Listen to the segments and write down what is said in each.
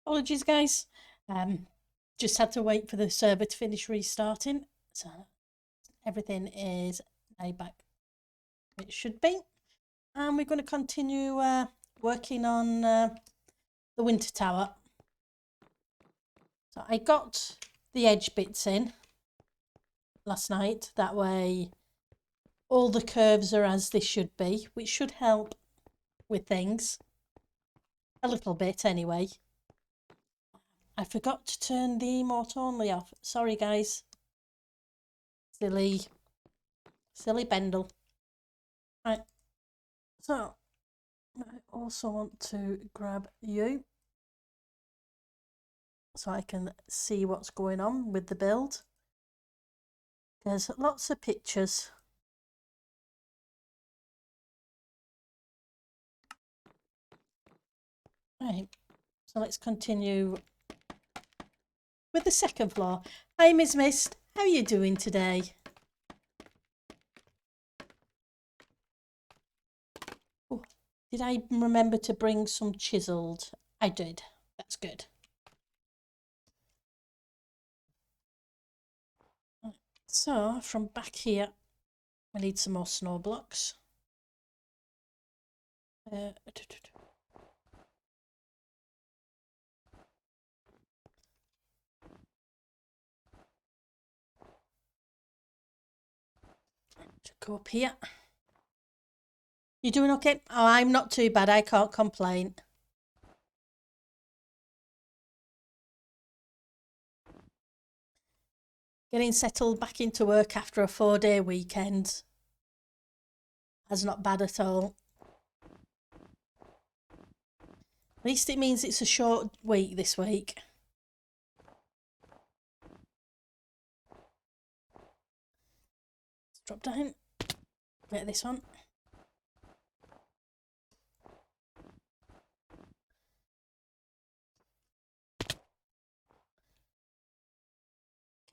Apologies, guys. Just had to wait for the server to finish restarting. So everything is now back where it should be. And we're going to continue working on the winter tower. So I got the edge bits in last night. That way all the curves are as they should be, which should help with things. A little bit anyway. I forgot to turn the emote only off. Sorry, guys. Silly Bendel. Right. So, I also want to grab you so I can see what's going on with the build. There's lots of pictures. Right. So let's continue with the second floor. Hi, Ms. Mist. How are you doing today? Oh, did I remember to bring some chiseled? I did. That's good. So, from back here, I need some more snow blocks. Go up here. You doing okay? Oh, I'm not too bad. I can't complain. Getting settled back into work after a 4-day weekend. That's not bad at all. At least it means it's a short week this week. Let's drop down. Get this one.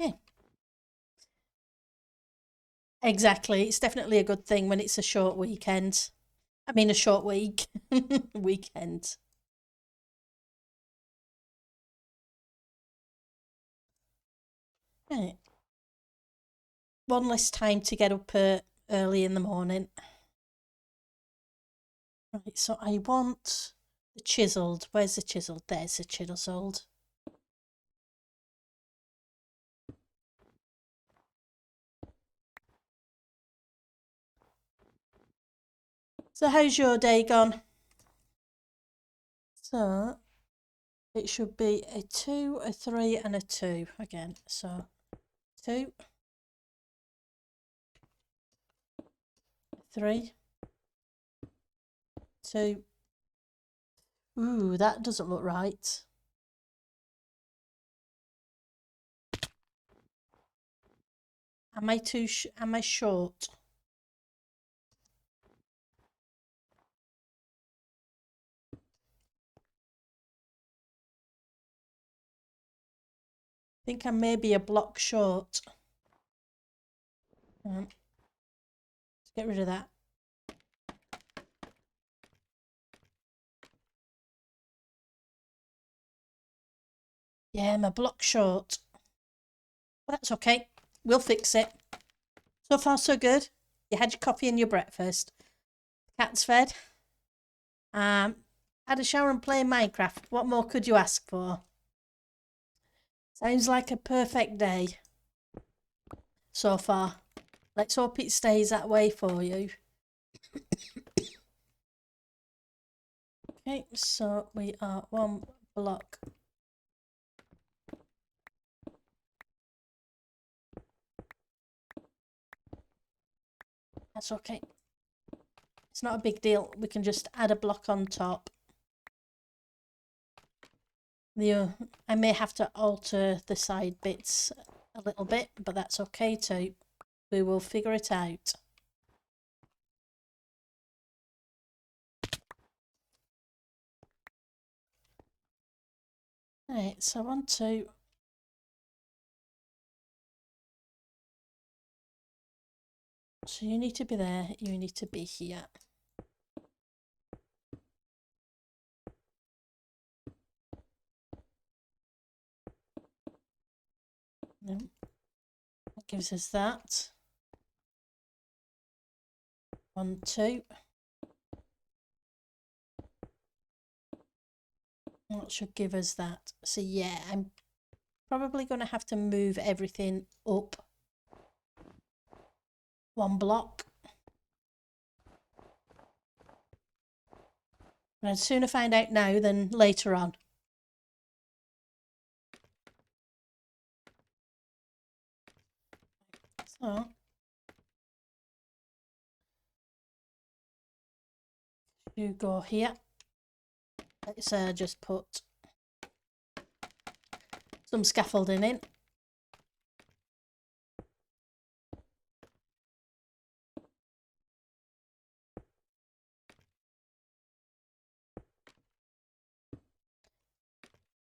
Okay. Exactly. It's definitely a good thing when it's a short weekend. I mean, a short week. Weekend. Right. One less time to get up early in the morning. Right, so I want the chiseled. Where's the chiseled? There's the chiseled. So how's your day gone? So it should be a 2, a 3 and a 2 again. So 2, 3, 2. Ooh, that doesn't look right. Am I short? I think I may be a block short. Let's get rid of that. Yeah, I'm a block short. Well, that's okay. We'll fix it. So far, so good. You had your coffee and your breakfast. Cat's fed. Had a shower and play Minecraft. What more could you ask for? Sounds like a perfect day so far. Let's hope it stays that way for you. Okay, so we are 1 block. That's okay. It's not a big deal. We can just add a block on top. I may have to alter the side bits a little bit, but that's okay too. We will figure it out. Right, so I want to so you need to be there, you need to be here. That gives us that. 1, 2. That should give us that. So yeah, I'm probably going to have to move everything up 1 block. And I'd sooner find out now than later on. So you go here. Let's just put some scaffolding in.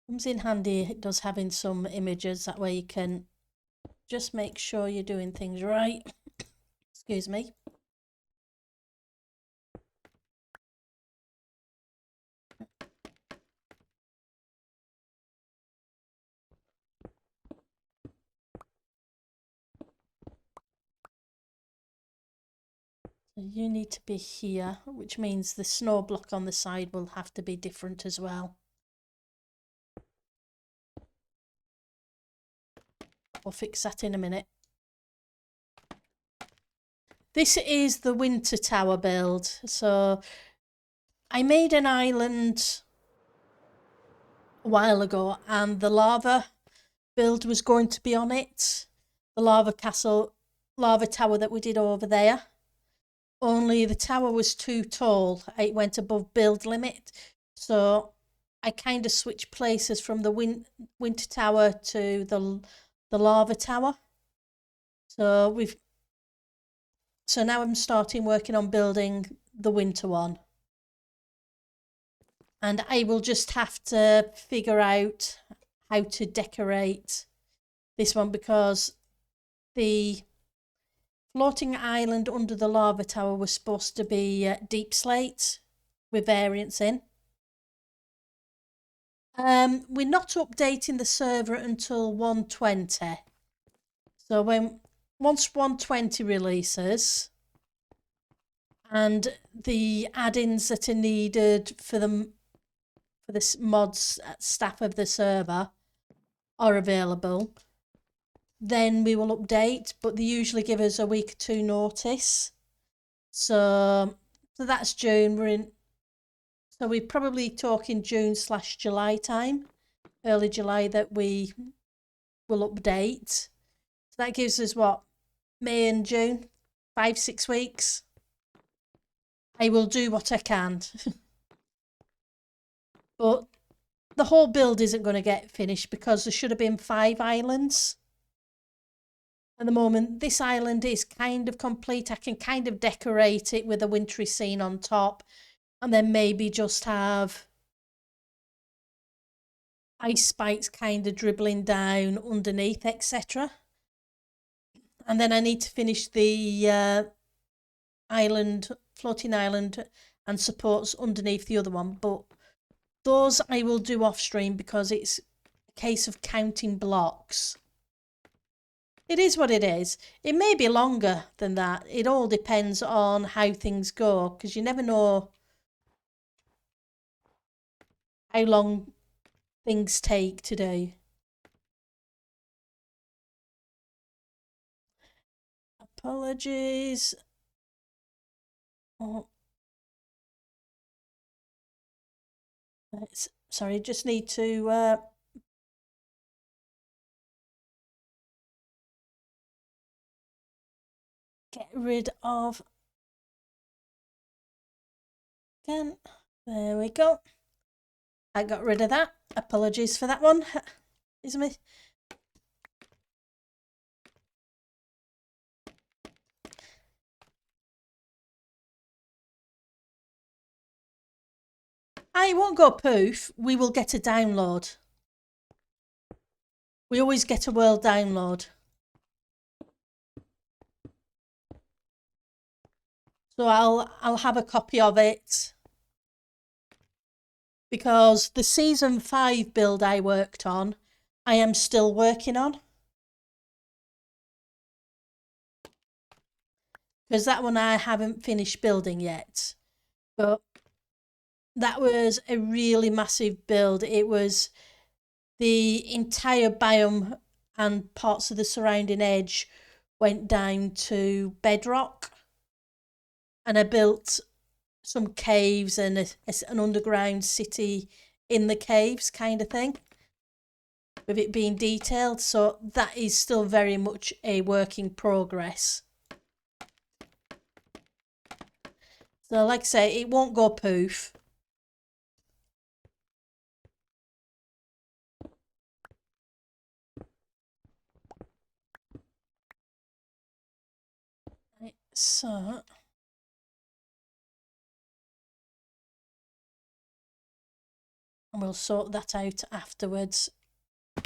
Comes in handy, it does, having some images, that way you can just make sure you're doing things right. Excuse me. So you need to be here, which means the snow block on the side will have to be different as well. We'll fix that in a minute. This is the winter tower build. So I made an island a while ago and the lava build was going to be on it. The lava tower that we did over there. Only the tower was too tall. It went above build limit. So I kind of switched places from the winter tower to the lava tower. So now I'm starting working on building the winter one. And I will just have to figure out how to decorate this one, because the floating island under the lava tower was supposed to be deep slate with variants in. We're not updating the server until 120. So once 120 releases and the add-ins that are needed for the mods staff of the server are available, then we will update, but they usually give us a week or 2 notice. So that's June. So we're probably talking June/July time, early July, that we will update. So that gives us what, May and June, 5-6 weeks. I will do what I can. But the whole build isn't going to get finished because there should have been 5 islands. At the moment, this island is kind of complete. I can kind of decorate it with a wintry scene on top, and then maybe just have ice spikes kind of dribbling down underneath, etc. And then I need to finish the floating island and supports underneath the other one. But those I will do off stream because it's a case of counting blocks. It is what it is. It may be longer than that. It all depends on how things go, because you never know how long things take to do. Apologies. Oh. Sorry, just need to get rid of again. There we go. I got rid of that. Apologies for that one. Is me. I won't go poof. We will get a download. We always get a world download. So I'll have a copy of it, because the season 5 build I worked on, I am still working on. because that one I haven't finished building yet. But that was a really massive build. It was the entire biome and parts of the surrounding edge went down to bedrock, and I built some caves and an underground city in the caves kind of thing, with it being detailed. So that is still very much a work in progress. So like I say, it won't go poof. Right, so and we'll sort that out afterwards. Is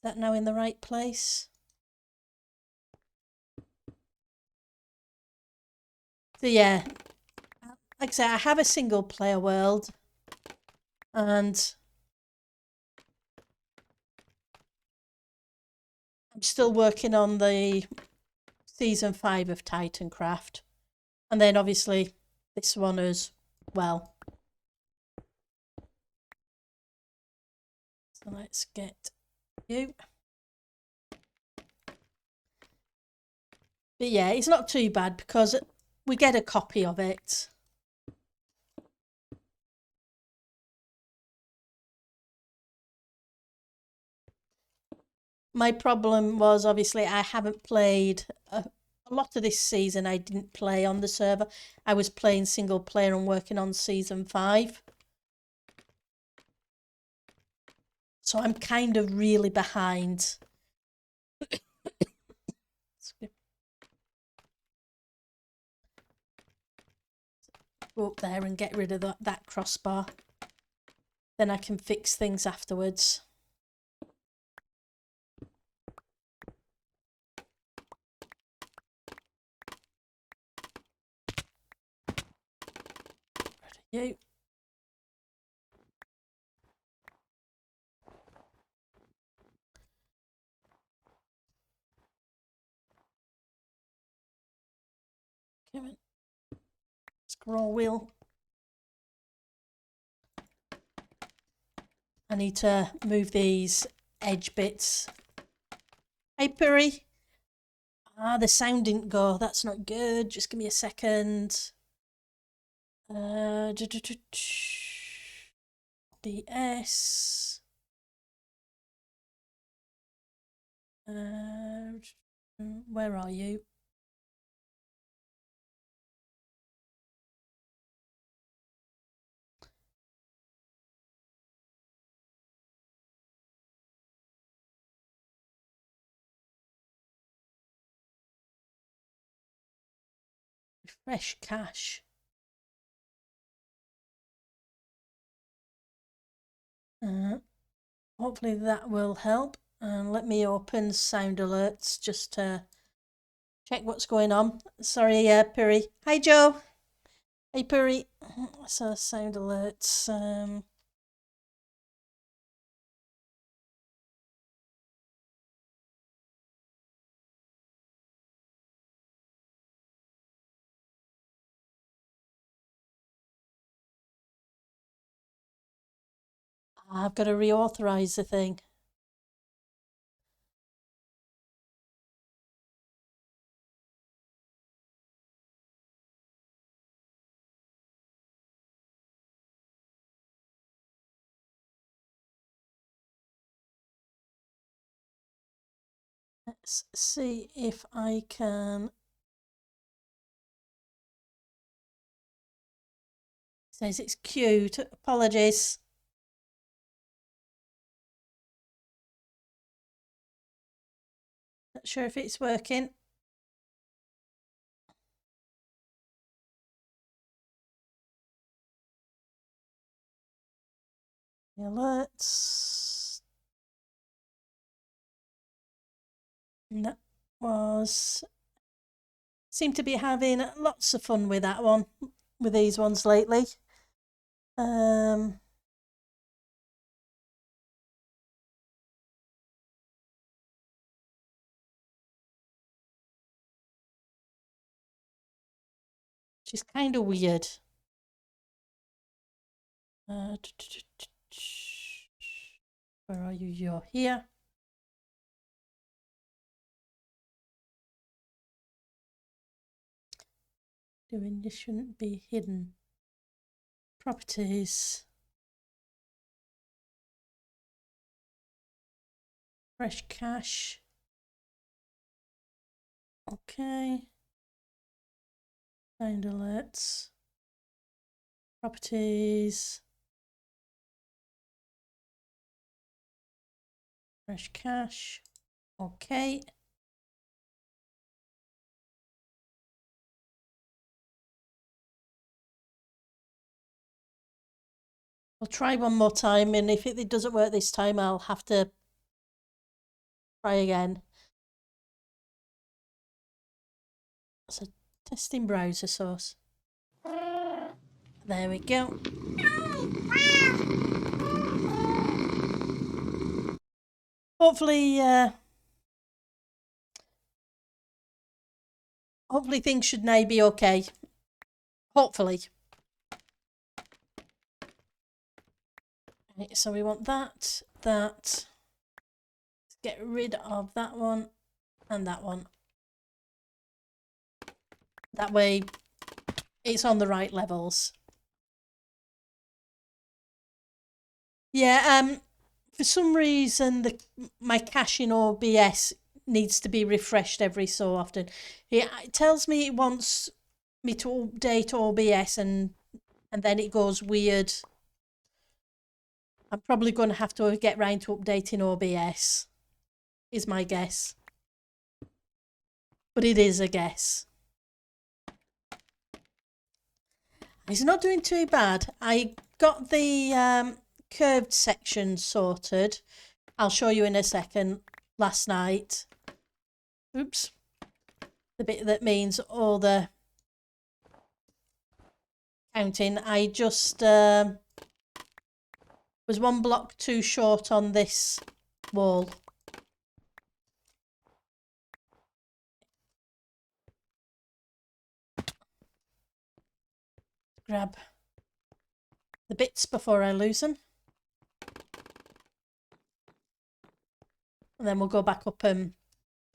that now in the right place? So yeah, like I say, I have a single player world, and I'm still working on the season 5 of Titancraft, and then obviously this one as well. So let's get you. But yeah, it's not too bad because we get a copy of it. My problem was obviously I haven't played a lot of this season. I didn't play on the server. I was playing single player and working on season 5. So I'm kind of really behind. Go up there and get rid of that crossbar. Then I can fix things afterwards. You. Come on. Scroll wheel. I need to move these edge bits. Hey, Puri. Ah, the sound didn't go. That's not good. Just give me a second. DS. Where are you? Refresh cache. Hopefully that will help. And let me open sound alerts just to check what's going on. Sorry, Puri. Hi, Joe. Hey, Puri. So sound alerts. I've got to reauthorize the thing. Let's see if I can. It says it's queued. Apologies. Not sure if it's working. The alerts. That was. Seem to be having lots of fun with that one, with these ones lately. which is kind of weird. Where are you? You're here. Doing this shouldn't be hidden. Properties. Fresh cache. Okay. Find alerts. Properties. Fresh cache. Okay. I'll try one more time, and if it doesn't work this time, I'll have to try again. So, testing browser source. There we go. Hopefully, hopefully things should now be okay. Hopefully. Right, so we want that. Let's get rid of that one and that one. That way it's on the right levels. Yeah, for some reason my cache in OBS needs to be refreshed every so often. It tells me it wants me to update OBS and then it goes weird. I'm probably going to have to get round to updating OBS, is my guess. But it is a guess. It's not doing too bad. I got the curved section sorted. I'll show you in a second. Last night. Oops. The bit that means all the counting. I just was one block too short on this wall. Grab the bits before I lose them. And then we'll go back up and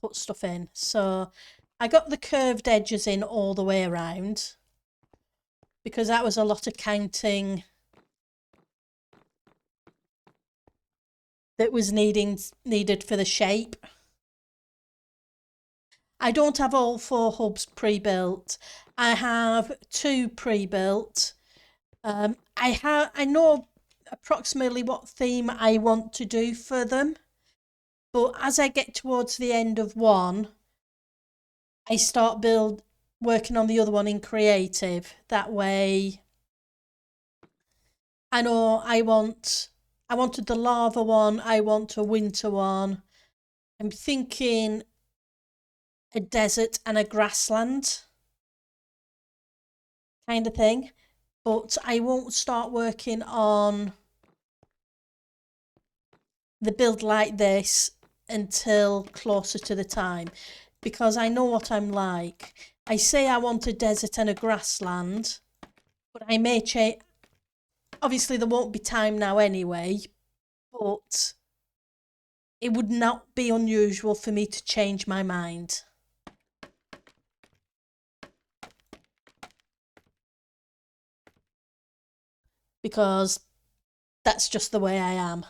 put stuff in. So I got the curved edges in all the way around because that was a lot of counting that was needed for the shape. I don't have all 4 hubs pre-built. I have 2 pre-built. I know approximately what theme I want to do for them, but as I get towards the end of one, I start working on the other one in creative. That way, I know I wanted the lava one, I want a winter one. I'm thinking a desert and a grassland kind of thing, but I won't start working on the build like this until closer to the time, because I know what I'm like. I say I want a desert and a grassland, but I may change. Obviously there won't be time now anyway, but it would not be unusual for me to change my mind. Because that's just the way I am.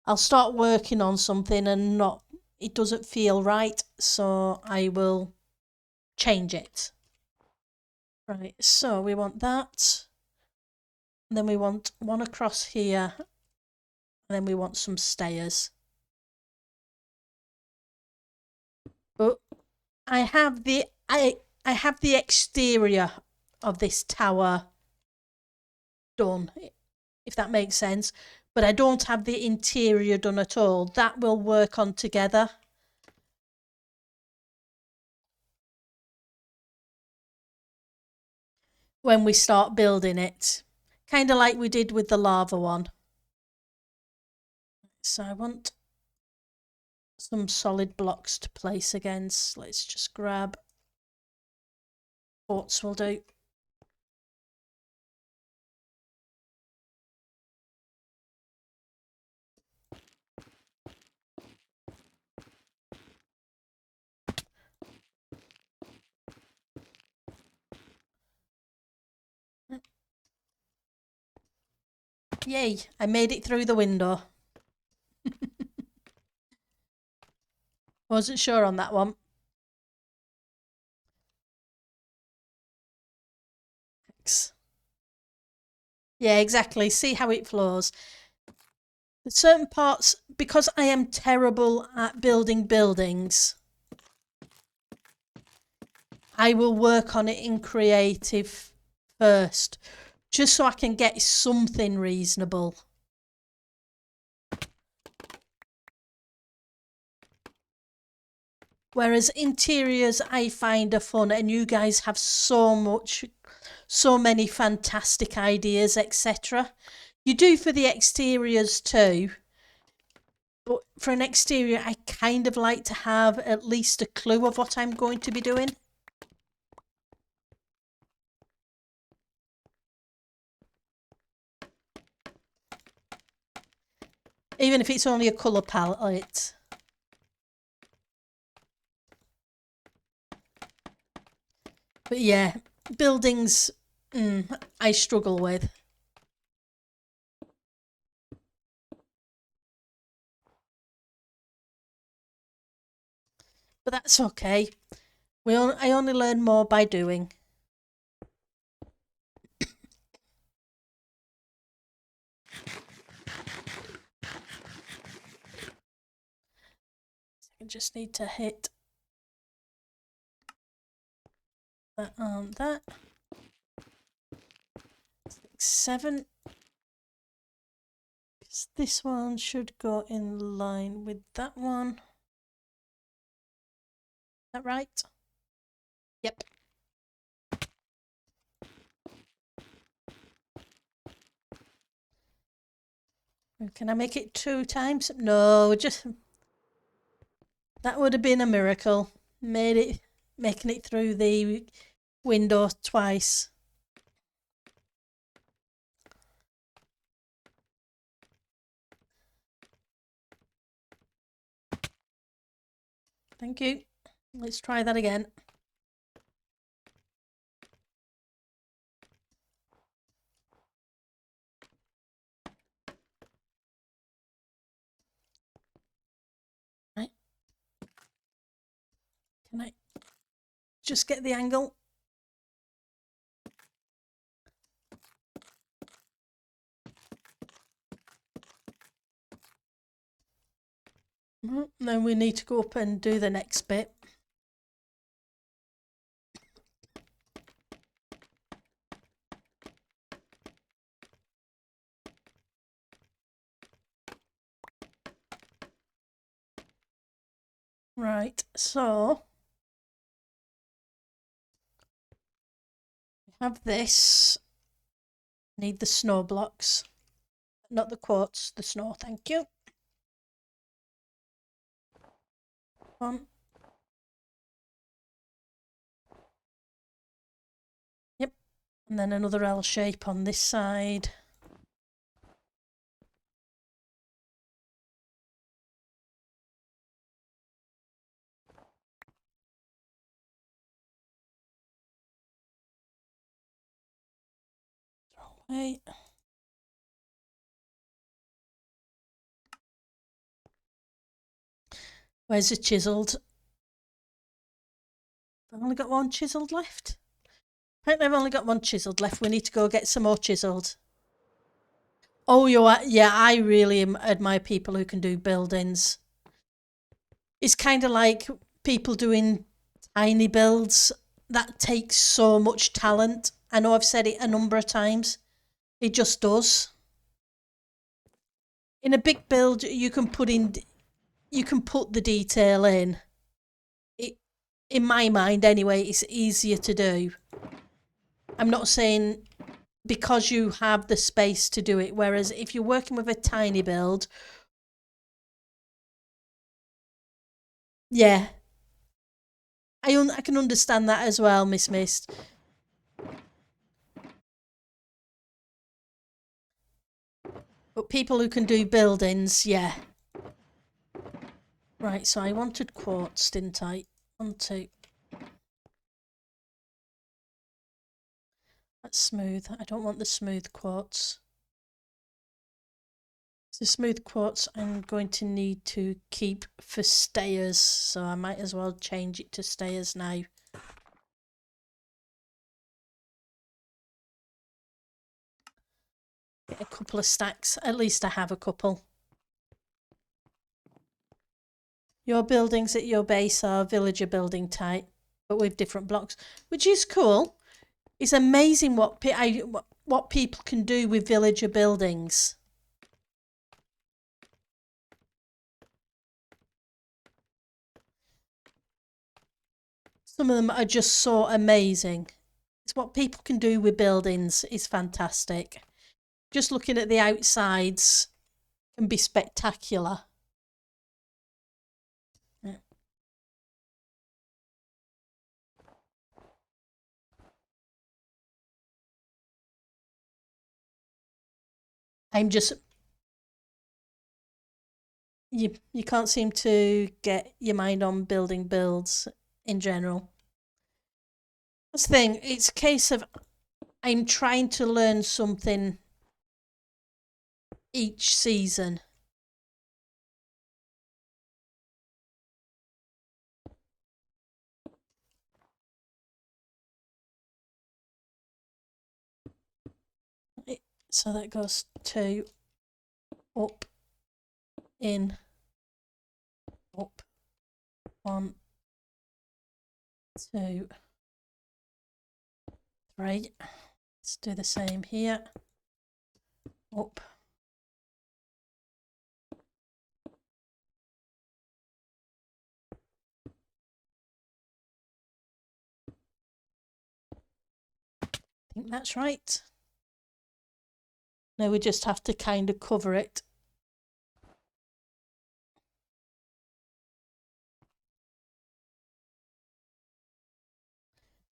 I'll start working on something and it doesn't feel right, so I will change it. Right, so we want that. And then we want one across here. And then we want some stairs. But I have the exterior of this tower done, if that makes sense. But I don't have the interior done at all. That will work on together. When we start building it. Kind of like we did with the lava one. So I want some solid blocks to place against. Let's just grab quartz will do. Yay, I made it through the window. Wasn't sure on that one. Yeah, exactly. See how it flows. Certain parts, because I am terrible at building buildings, I will work on it in creative first, just so I can get something reasonable. Whereas interiors I find are fun, and you guys have so many fantastic ideas, etc. You do for the exteriors too. But for an exterior, I kind of like to have at least a clue of what I'm going to be doing. Even if it's only a colour palette. But yeah, buildings, I struggle with. But that's okay. I only learn more by doing. I just need to hit that on that. 7. This one should go in line with that one. Is that right? Yep. Can I make it 2 times? No, just that would have been a miracle. Making it through the window twice. Thank you. Let's try that again. Right. Can I just get the angle? Then we need to go up and do the next bit. Right, so we have this. Need the snow blocks. Not the quartz, the snow, thank you. One. Yep. And then another L shape on this side. Away. Where's the chiselled? I've only got one chiselled left. Apparently I've only got one chiselled left. We need to go get some more chiselled. Oh, yeah, I really admire people who can do buildings. It's kind of like people doing tiny builds. That takes so much talent. I know I've said it a number of times. It just does. In a big build, you can put the detail in. In my mind anyway, it's easier to do. I'm not saying because you have the space to do it, whereas if you're working with a tiny build, yeah, I can understand that as well, Miss Mist. But people who can do buildings, yeah. Right, so I wanted quartz, didn't I? 1, 2. That's smooth. I don't want the smooth quartz. The smooth quartz I'm going to need to keep for stairs, so I might as well change it to stairs now. Get a couple of stacks. At least I have a couple. Your buildings at your base are villager building type, but with different blocks, which is cool. It's amazing what people can do with villager buildings. Some of them are just so amazing. It's what people can do with buildings is fantastic. Just looking at the outsides can be spectacular. Yeah. I'm just... You can't seem to get your mind on building builds in general. That's the thing. It's a case of I'm trying to learn something each season. So that goes 2, up, in, up, 1, 2, 3. Let's do the same here. Up. I think that's right. Now we just have to kind of cover it.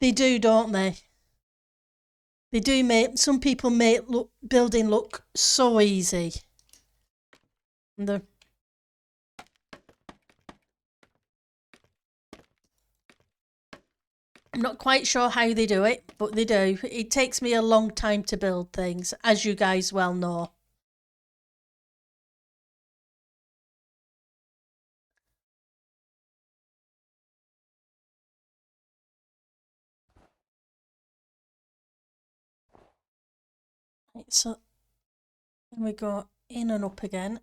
They do, don't they? They do make, some people make building look so easy. And I'm not quite sure how they do it, but they do. It takes me a long time to build things, as you guys well know. Right, so then we go in and up again.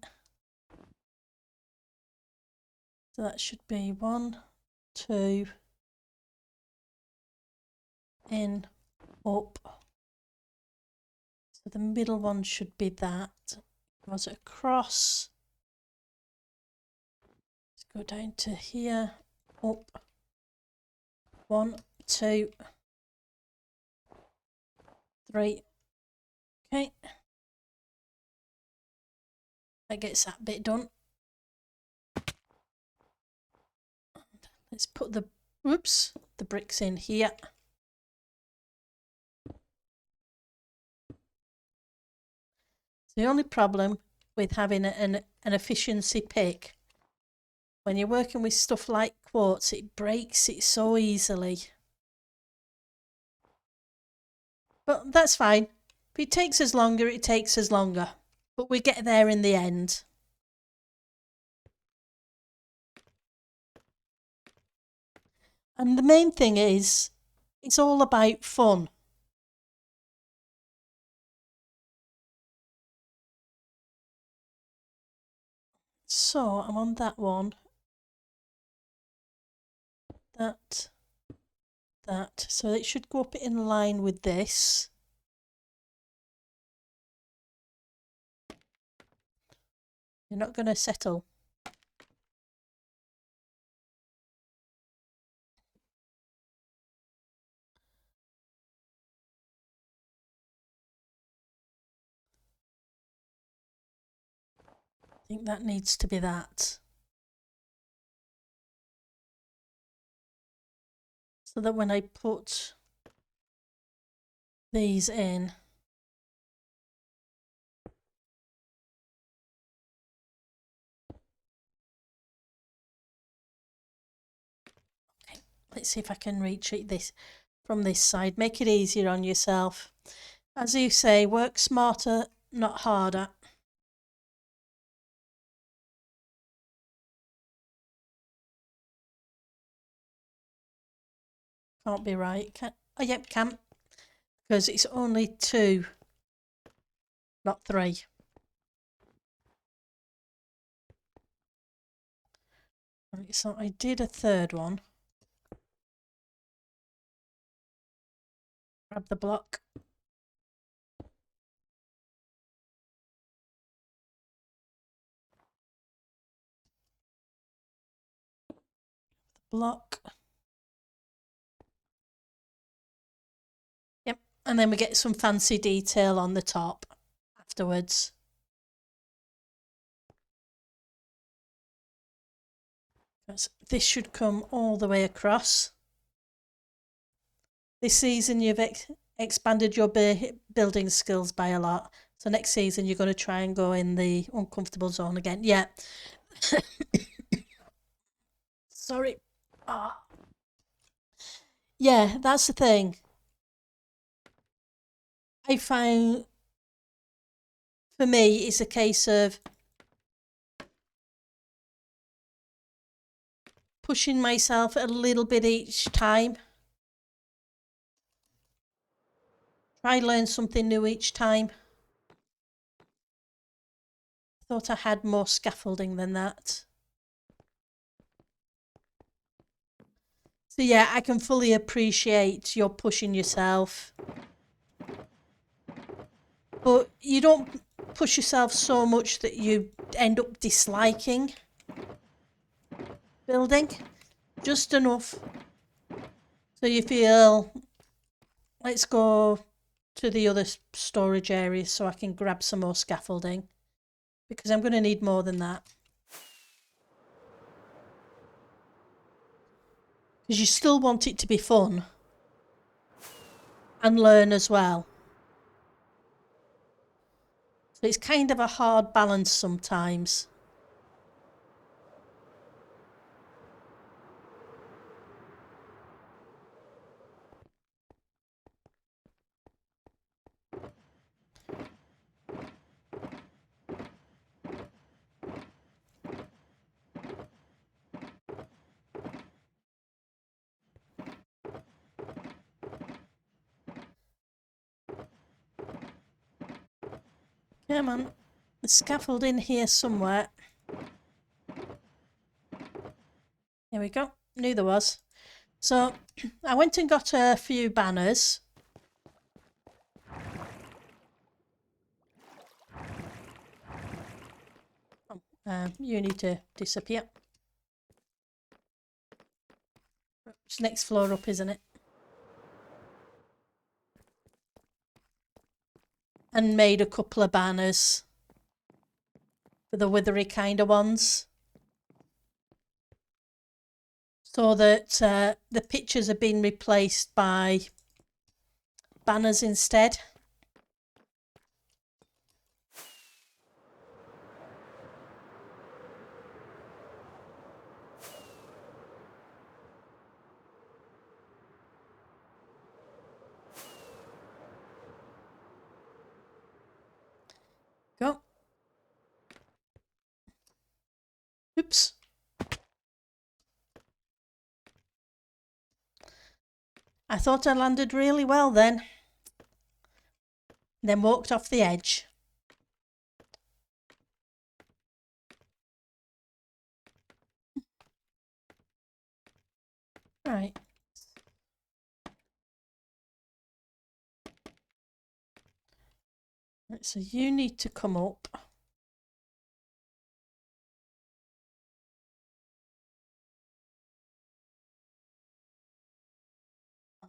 So that should be 1, 2, in, up. So the middle one should be that. Goes across. Let's go down to here, up. 1, 2, 3. Okay. That gets that bit done. Let's put the bricks in here. The only problem with having an efficiency pick, when you're working with stuff like quartz, it breaks it so easily. But that's fine. If it takes us longer, it takes us longer. But we get there in the end. And the main thing is, it's all about fun. So I'm on that one. That. So it should go up in line with this. You're not going to settle. I think that needs to be that. So that when I put these in, Let's see if I can reach it from this side. Make it easier on yourself. As you say, work smarter, not harder. Can't be right. Oh, yep, can. Because it's only 2, not 3. Right, so I did a third one. Grab the block. Block. Yep, and then we get some fancy detail on the top afterwards. This should come all the way across. This season you've expanded your building skills by a lot. So next season you're going to try and go in the uncomfortable zone again. Yeah. Sorry. Oh. Yeah, that's the thing. I find for me it's a case of pushing myself a little bit each time. Try learn something new each time. Thought I had more scaffolding than that. So yeah, I can fully appreciate you're pushing yourself. But you don't push yourself so much that you end up disliking building. Just enough so you feel, let's go to the other storage area so I can grab some more scaffolding. Because I'm going to need more than that. Because you still want it to be fun. And learn as well. So it's kind of a hard balance sometimes. Come on. The scaffolding here somewhere. Here we go. Knew there was. So I went and got a few banners. You need to disappear. It's next floor up, isn't it? And made a couple of banners for the withery kind of ones. So that the pictures have been replaced by banners instead. Go. Oops. I thought I landed really well then. Then walked off the edge. Right. So you need to come up.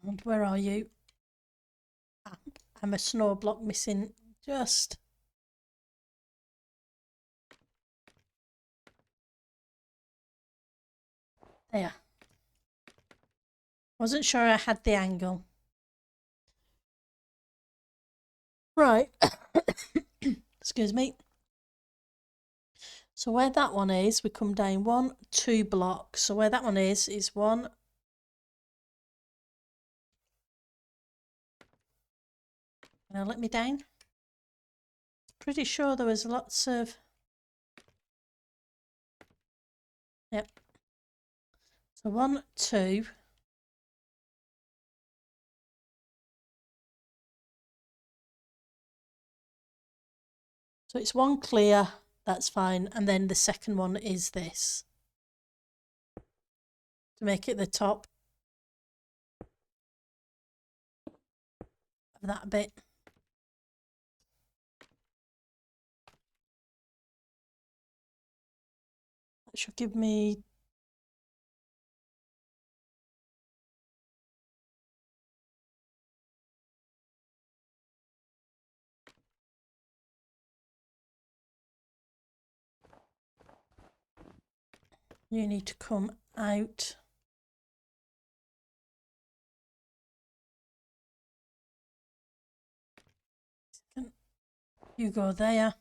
And where are you? I'm a snow block missing just. There. Wasn't sure I had the angle. Right. Excuse me. So where that one is, we come down 1, 2 blocks. So where that one is 1, Now let me down. Pretty sure there was lots of... Yep. So 1, 2. So it's 1 clear, that's fine. And then the second one is this. To make it the top of that bit. That should give me... You need to come out. You go there.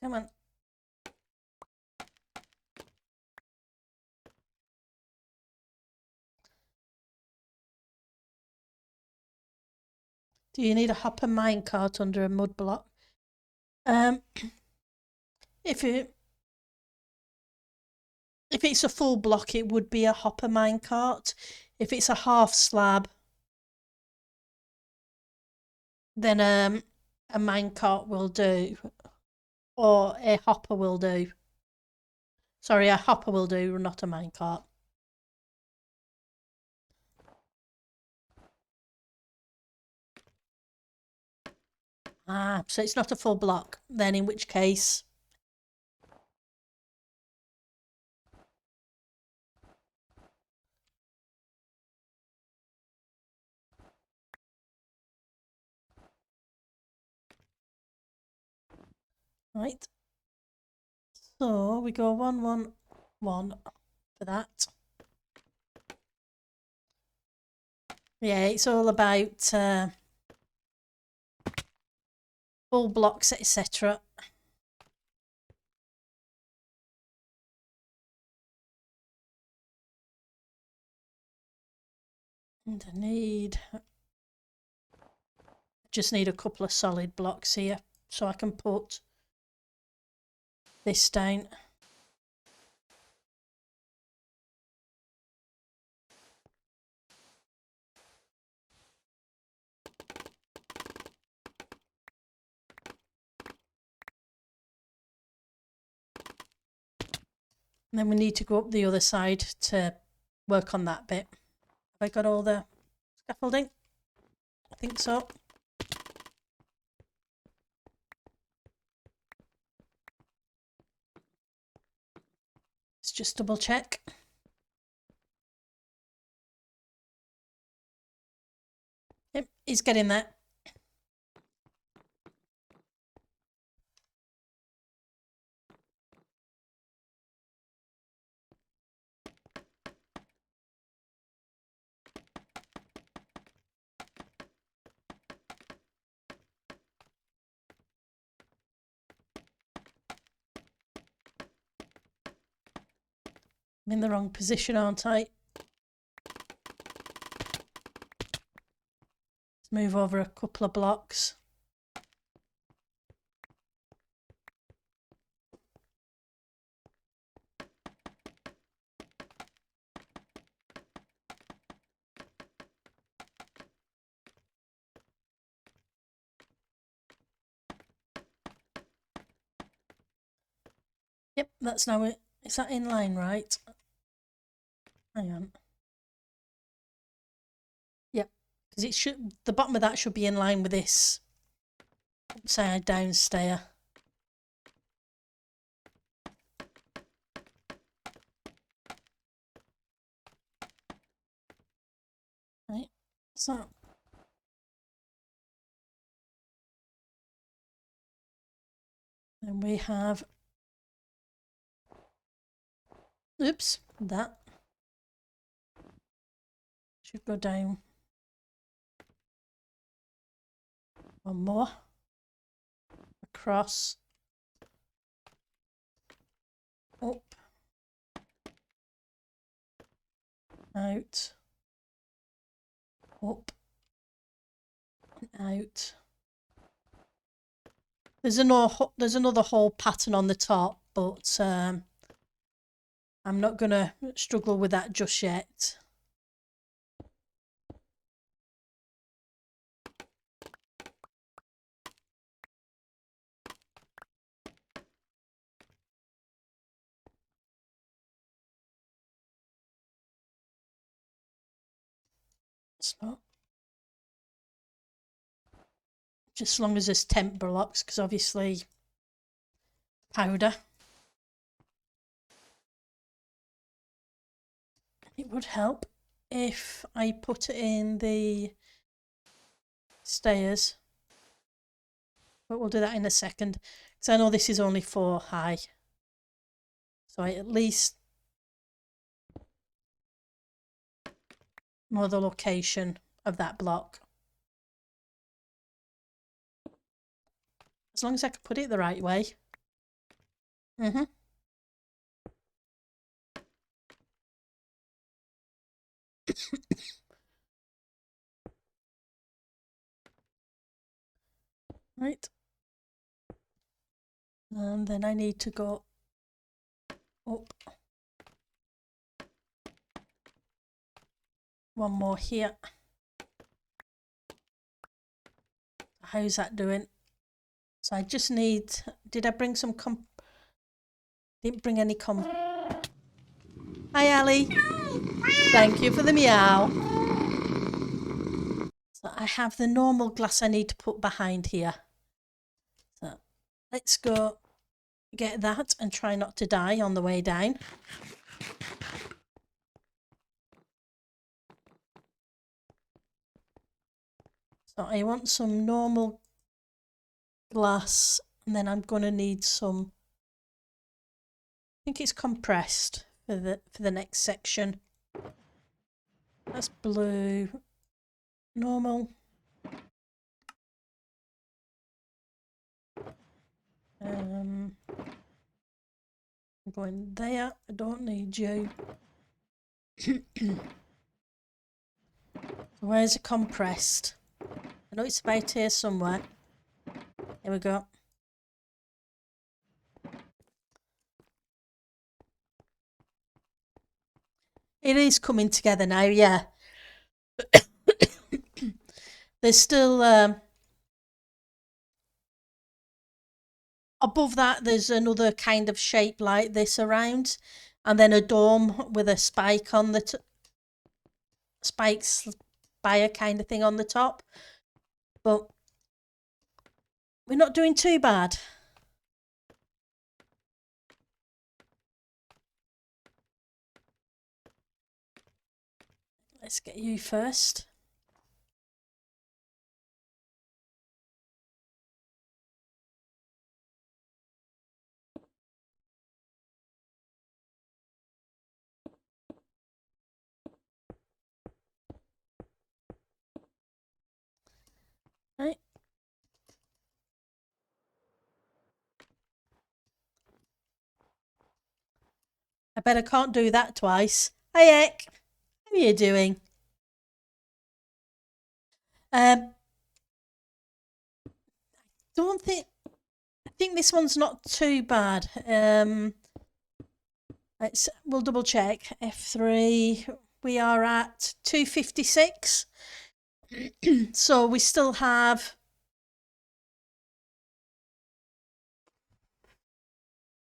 Come on. Do you need a hopper minecart under a mud block? If it's a full block, it would be a hopper minecart. If it's a half slab, then a minecart will do, or a hopper will do. Sorry, a hopper will do, not a minecart. Ah, so it's not a full block, then in which case... Right. So we go 1, 1, 1 for that. Yeah, it's all about full blocks, etc. And I just need a couple of solid blocks here so I can put this down. And then we need to go up the other side to work on that bit. Have I got all the scaffolding? I think so. Let's just double check. Yep, he's getting there. I'm in the wrong position, aren't I? Let's move over a couple of blocks. Yep, that's now it. Is that in line right? Hang on. Yep, because it should, the bottom of that should be in line with this upside down stair. Right, so then we have, oops, that should go down one more, across, up, out, up, and out. There's another whole pattern on the top, but I'm not going to struggle with that just yet. It's not. Just as long as there's temp blocks, because obviously powder. It would help if I put it in the stairs, but we'll do that in a second, because I know this is only 4 high, so I at least know the location of that block. As long as I can put it the right way. Right. And then I need to go up. One more here. How's that doing? So I just need, did I bring some didn't bring any Hi Ali. Thank you for the meow. So I have the normal glass I need to put behind here. So let's go get that and try not to die on the way down. So I want some normal glass, and then I'm going to need some, I think it's compressed for the next section. That's blue, normal. I'm going there. I don't need you. Where's the compressed? I know it's about here somewhere. Here we go. It is coming together now, yeah. There's still above that there's another kind of shape like this around, and then a dome with a spike on the spike spire kind of thing on the top. But we're not doing too bad. Let's get you first. Right. I bet I can't do that twice. Hey, Ek. How are you doing? Don't think. I think this one's not too bad. We'll double check. F3. We are at 256. So we still have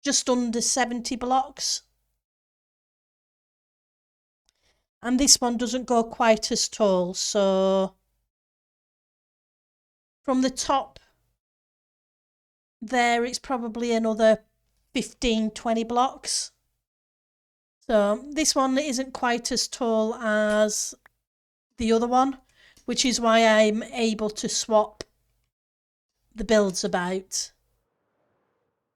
just under 70 blocks. And this one doesn't go quite as tall, so from the top there it's probably another 15-20 blocks. So this one isn't quite as tall as the other one, which is why I'm able to swap the builds about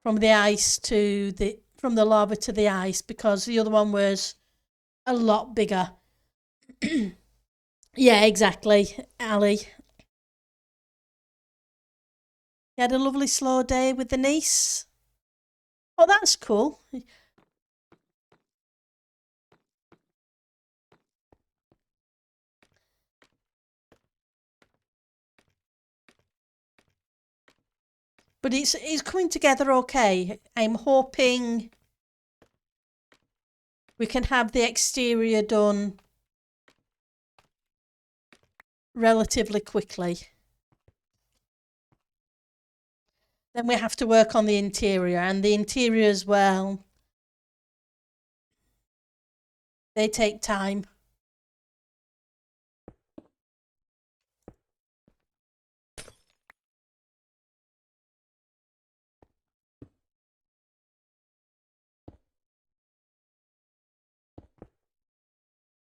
from the ice to from the lava to the ice, because the other one was a lot bigger. Yeah, exactly, Ali. You had a lovely slow day with the niece? Oh, that's cool. But it's coming together okay. I'm hoping we can have the exterior done relatively quickly. Then we have to work on the interior, and the interior as well. They take time.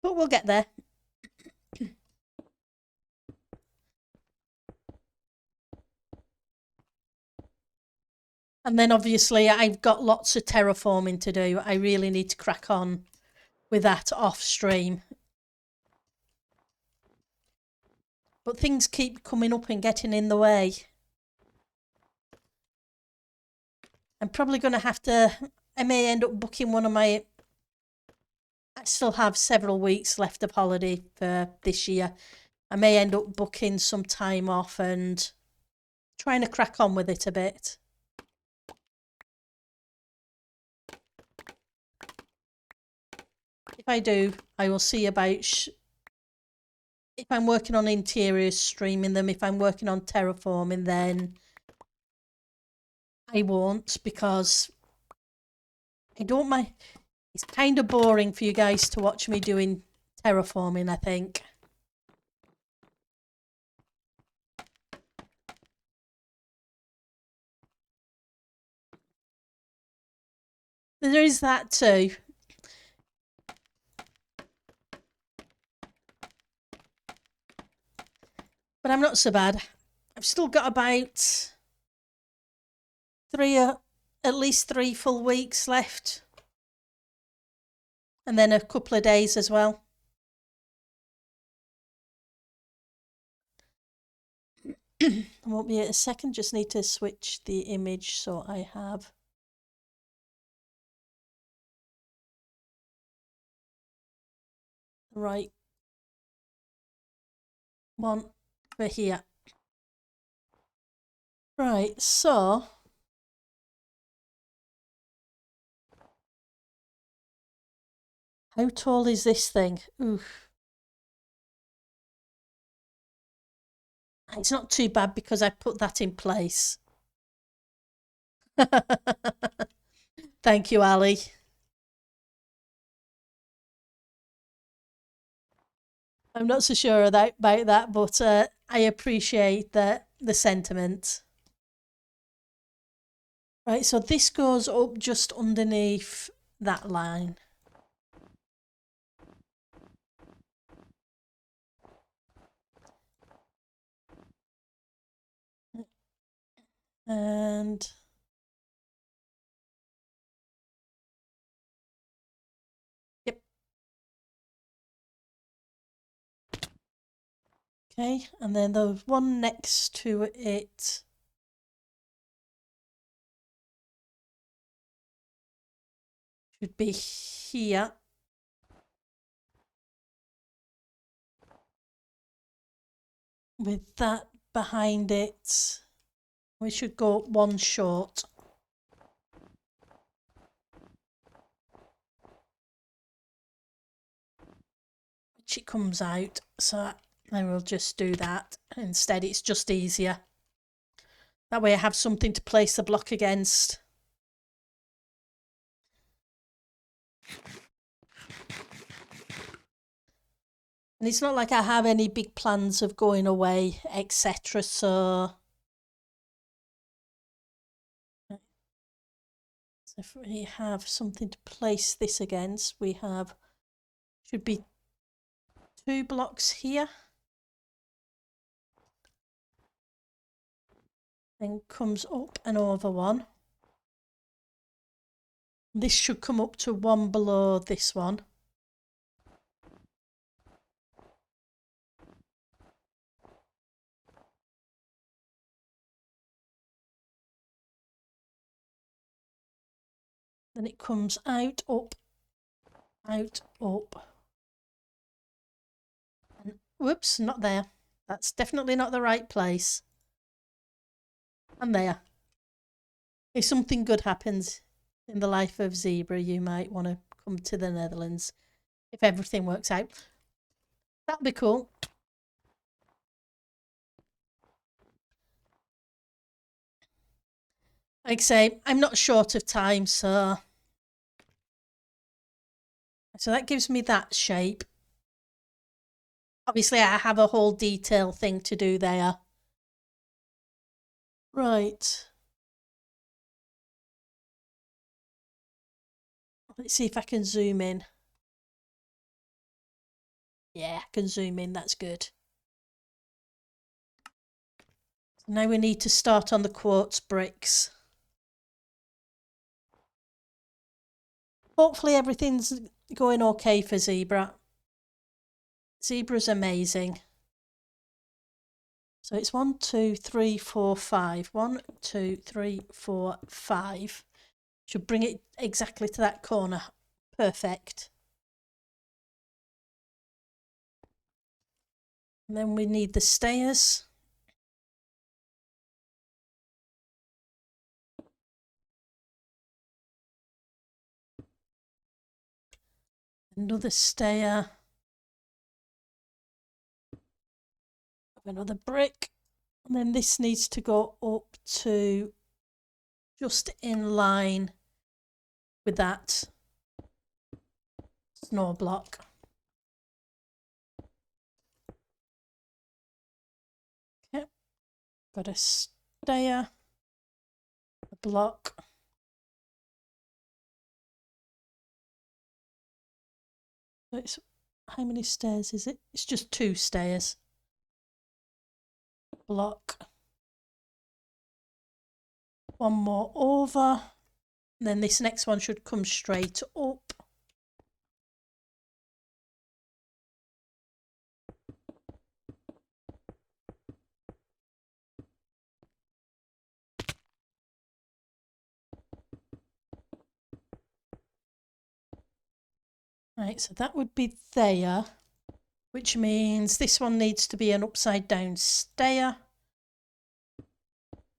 But we'll get there. And then obviously I've got lots of terraforming to do. I really need to crack on with that off stream. But things keep coming up and getting in the way. I'm probably going to have to... I may end up booking one of my... I still have several weeks left of holiday for this year. I may end up booking some time off and trying to crack on with it a bit. If I do, I will see about if I'm working on interiors, streaming them. If I'm working on terraforming, then I won't, because I don't mind. It's kind of boring for you guys to watch me doing terraforming, I think. There is that too. But I'm not so bad. I've still got about at least 3 full weeks left. And then a couple of days as well. I won't be a second, just need to switch the image so I have the right one for here. Right, so how tall is this thing? Oof. It's not too bad because I put that in place. Thank you, Ali. I'm not so sure about that, but I appreciate the sentiment. Right, so this goes up just underneath that line. And yep. Okay, and then the one next to it should be here. With that behind it, we should go one short. Which it comes out, so I will just do that instead. It's just easier. That way I have something to place the block against. And it's not like I have any big plans of going away, etc. So if we have something to place this against, we have, should be 2 blocks here. Then comes up and over one. This should come up to one below this one. Then it comes out, up, out, up. And whoops, not there. That's definitely not the right place. And there. If something good happens in the life of Zebra, you might want to come to the Netherlands if everything works out. That'd be cool. Like I say, I'm not short of time, so that gives me that shape. Obviously, I have a whole detail thing to do there. Right. Let's see if I can zoom in. Yeah, I can zoom in, that's good. Now we need to start on the quartz bricks. Hopefully everything's going okay for Zebra. Zebra's amazing. So it's 1, 2, 3, 4, 5. 1, 2, 3, 4, 5. Should bring it exactly to that corner. Perfect. And then we need the stairs. Another stair. Another brick. And then this needs to go up to just in line with that snow block. Okay, got a stair, a block. It's, how many stairs is it? It's just 2 stairs. Block. One more over. And then this next one should come straight up. Right, so that would be there, which means this one needs to be an upside down stair.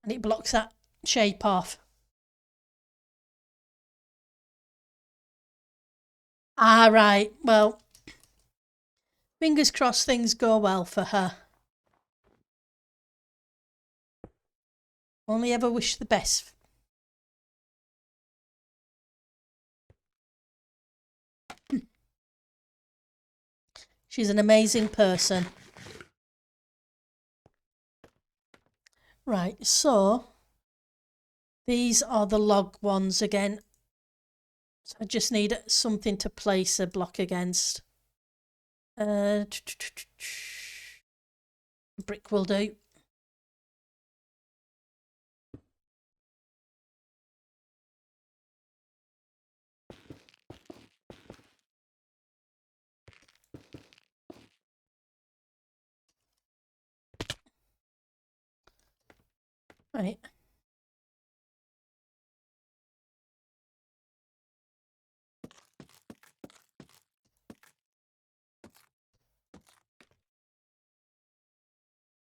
And it blocks that shape off. Ah, right. Well, fingers crossed things go well for her. Only ever wish the best. She's an amazing person. Right, so these are the log ones again. So I just need something to place a block against. Brick will do. Right.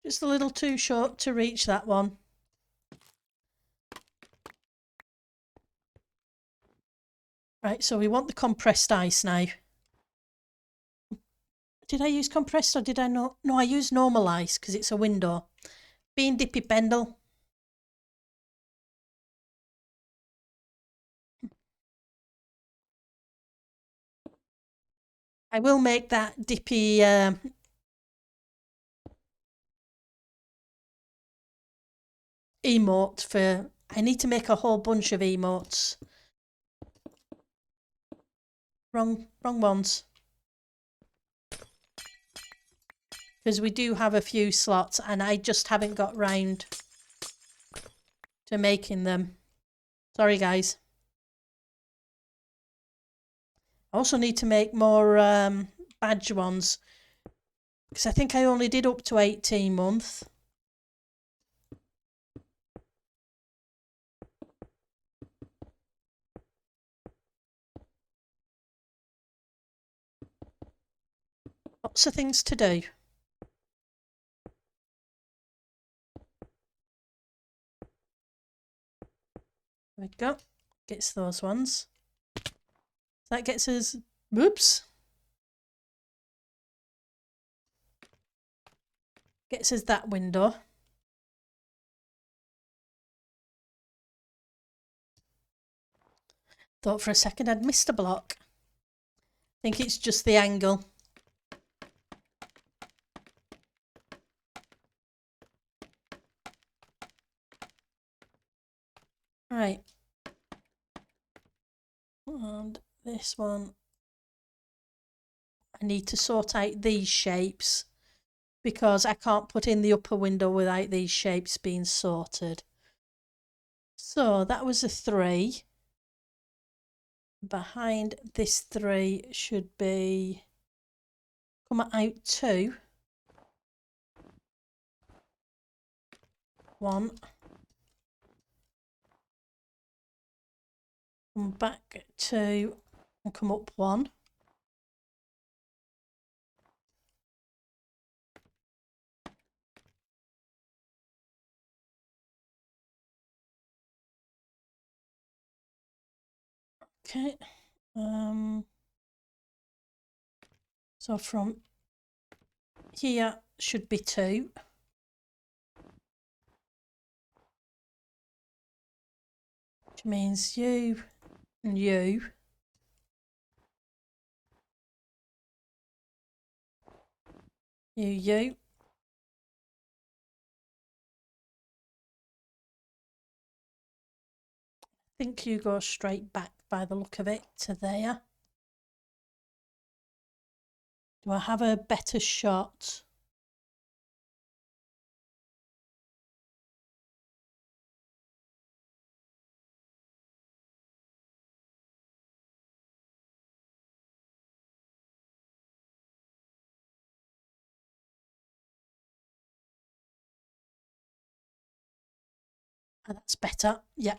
Just a little too short to reach that one. Right, so we want the compressed ice now. Did I use compressed or did I not? No, I used normal ice because it's a window. Bean dippy pendle. I will make that dippy emote for... I need to make a whole bunch of emotes. Wrong ones. Because we do have a few slots and I just haven't got round to making them. Sorry guys. I also need to make more badge ones because I think I only did up to 18 months. Lots of things to do. There we go. Gets those ones. That gets us, whoops. Gets us that window. Thought for a second I'd missed a block. I think it's just the angle. Right. And this one, I need to sort out these shapes because I can't put in the upper window without these shapes being sorted. So that was a 3. Behind this 3 should be come out 2. 1. Come back 2 and come up 1. Okay. So from here should be 2. Which means you and you. You. I think you go straight back by the look of it to there. Do I have a better shot? Oh, that's better. Yeah.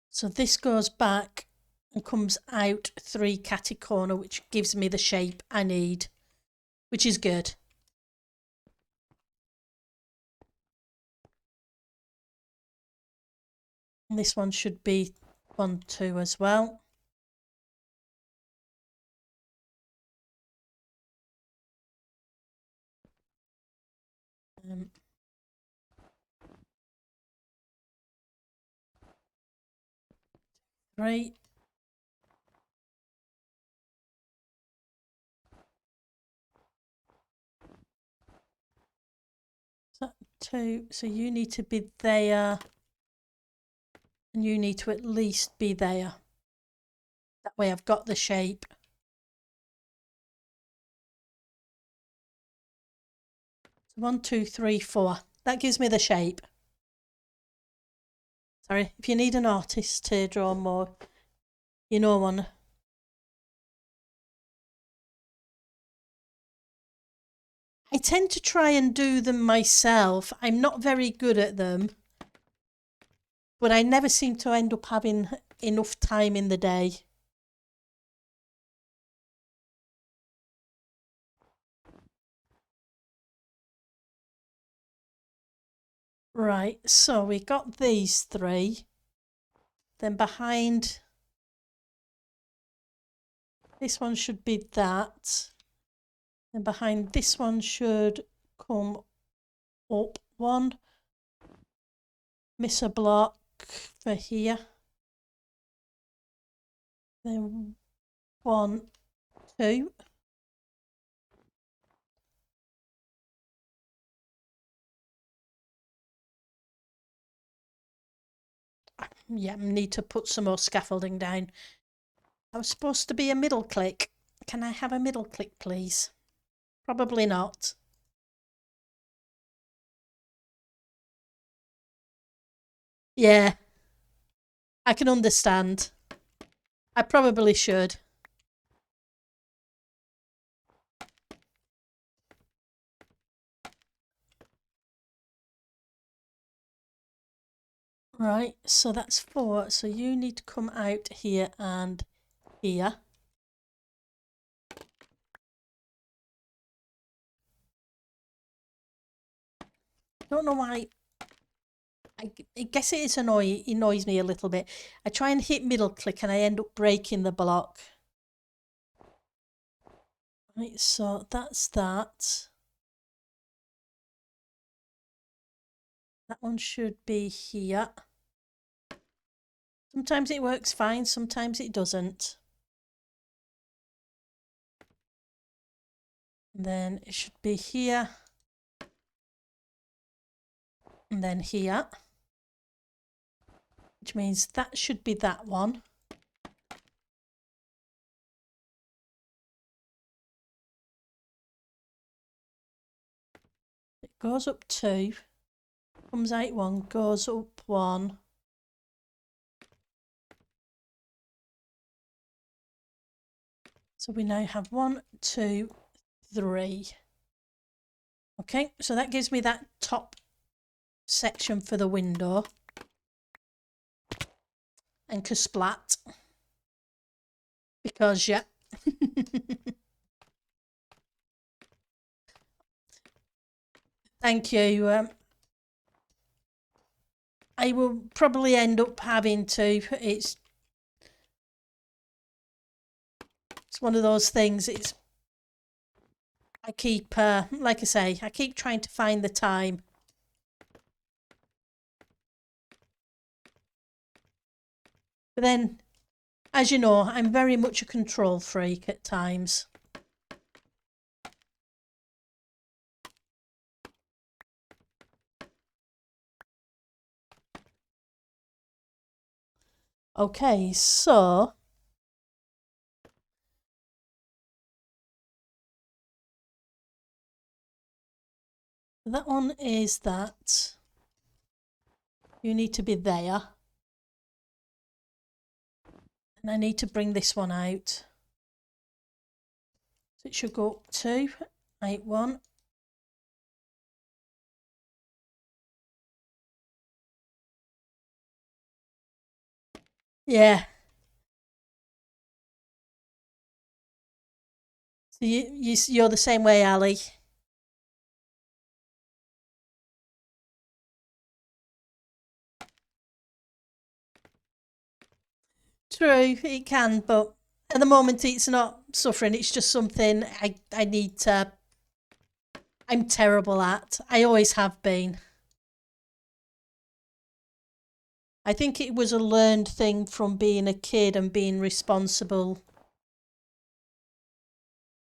So this goes back and comes out 3 catty corner, which gives me the shape I need, which is good. And this one should be 1, 2 as well. Three. So 2. So you need to be there, and you need to at least be there. That way I've got the shape. So 1, 2, 3, 4. That gives me the shape. Sorry, if you need an artist to draw more, you know one. I tend to try and do them myself. I'm not very good at them, but I never seem to end up having enough time in the day. Right, so we got these 3. Then behind this one should be that. Then behind this one should come up 1. Miss a block for here. Then 1, 2. Yeah, need to put some more scaffolding down. I was supposed to be a middle click. Can I have a middle click, please? Probably not. Yeah, I can understand. I probably should. Right, so that's 4. So you need to come out here and here. don't know why. I guess it annoys me a little bit. I try and hit middle click and I end up breaking the block. Right, so that's that. That one should be here. Sometimes it works fine, sometimes it doesn't. And then it should be here. And then here. Which means that should be that one. It goes up 2. Comes out 1, goes up 1. So we now have 1, 2, 3. Okay, so that gives me that top section for the window. And splat. Because, yeah. Thank you. I will probably end up having to. It's one of those things. I keep, like I say, I keep trying to find the time. But then, as you know, I'm very much a control freak at times. Okay, so that one is that. You need to be there. And I need to bring this one out. So it should go up 2, 8, 1. Yeah. So you're the same way, Ali. True, it can, but at the moment it's not suffering. It's just something I need to. I'm terrible at. I always have been. I think it was a learned thing from being a kid and being responsible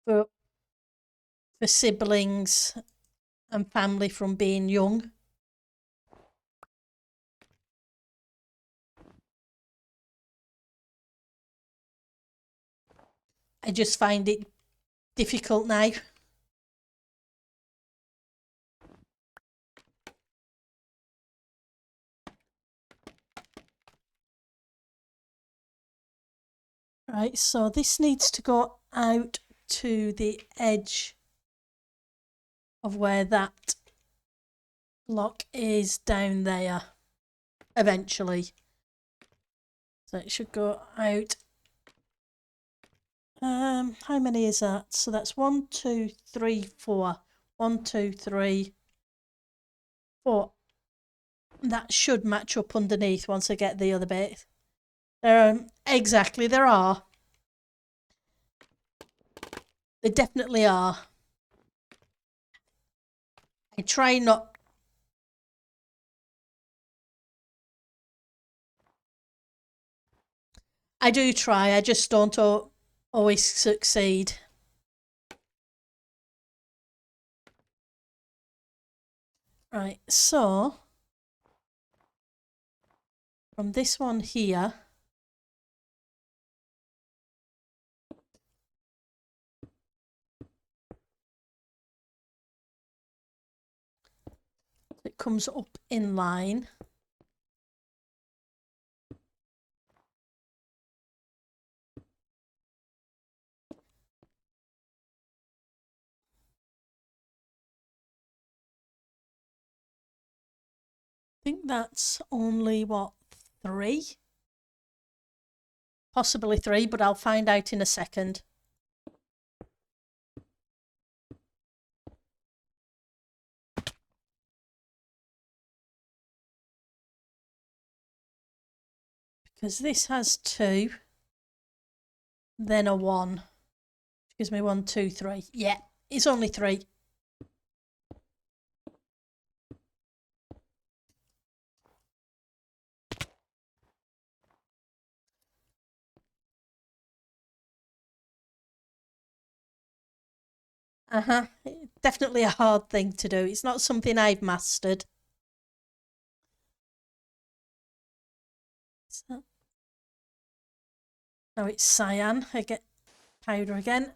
for siblings and family from being young. I just find it difficult now. Right, so this needs to go out to the edge of where that block is down there eventually. So it should go out. How many is that? So that's 1, 2, 3, 4. 1, 2, 3, 4. That should match up underneath once I get the other bit. Exactly, there are. They definitely are. I try not. I do try, I just don't always succeed. Right, so from this one here, it comes up in line. I think that's only, what, 3? Possibly 3, but I'll find out in a second. Because this has 2, then a 1. Gives me 1, 2, 3. Yeah, it's only 3. Definitely a hard thing to do. It's not something I've mastered. So, now it's cyan. I get powder again.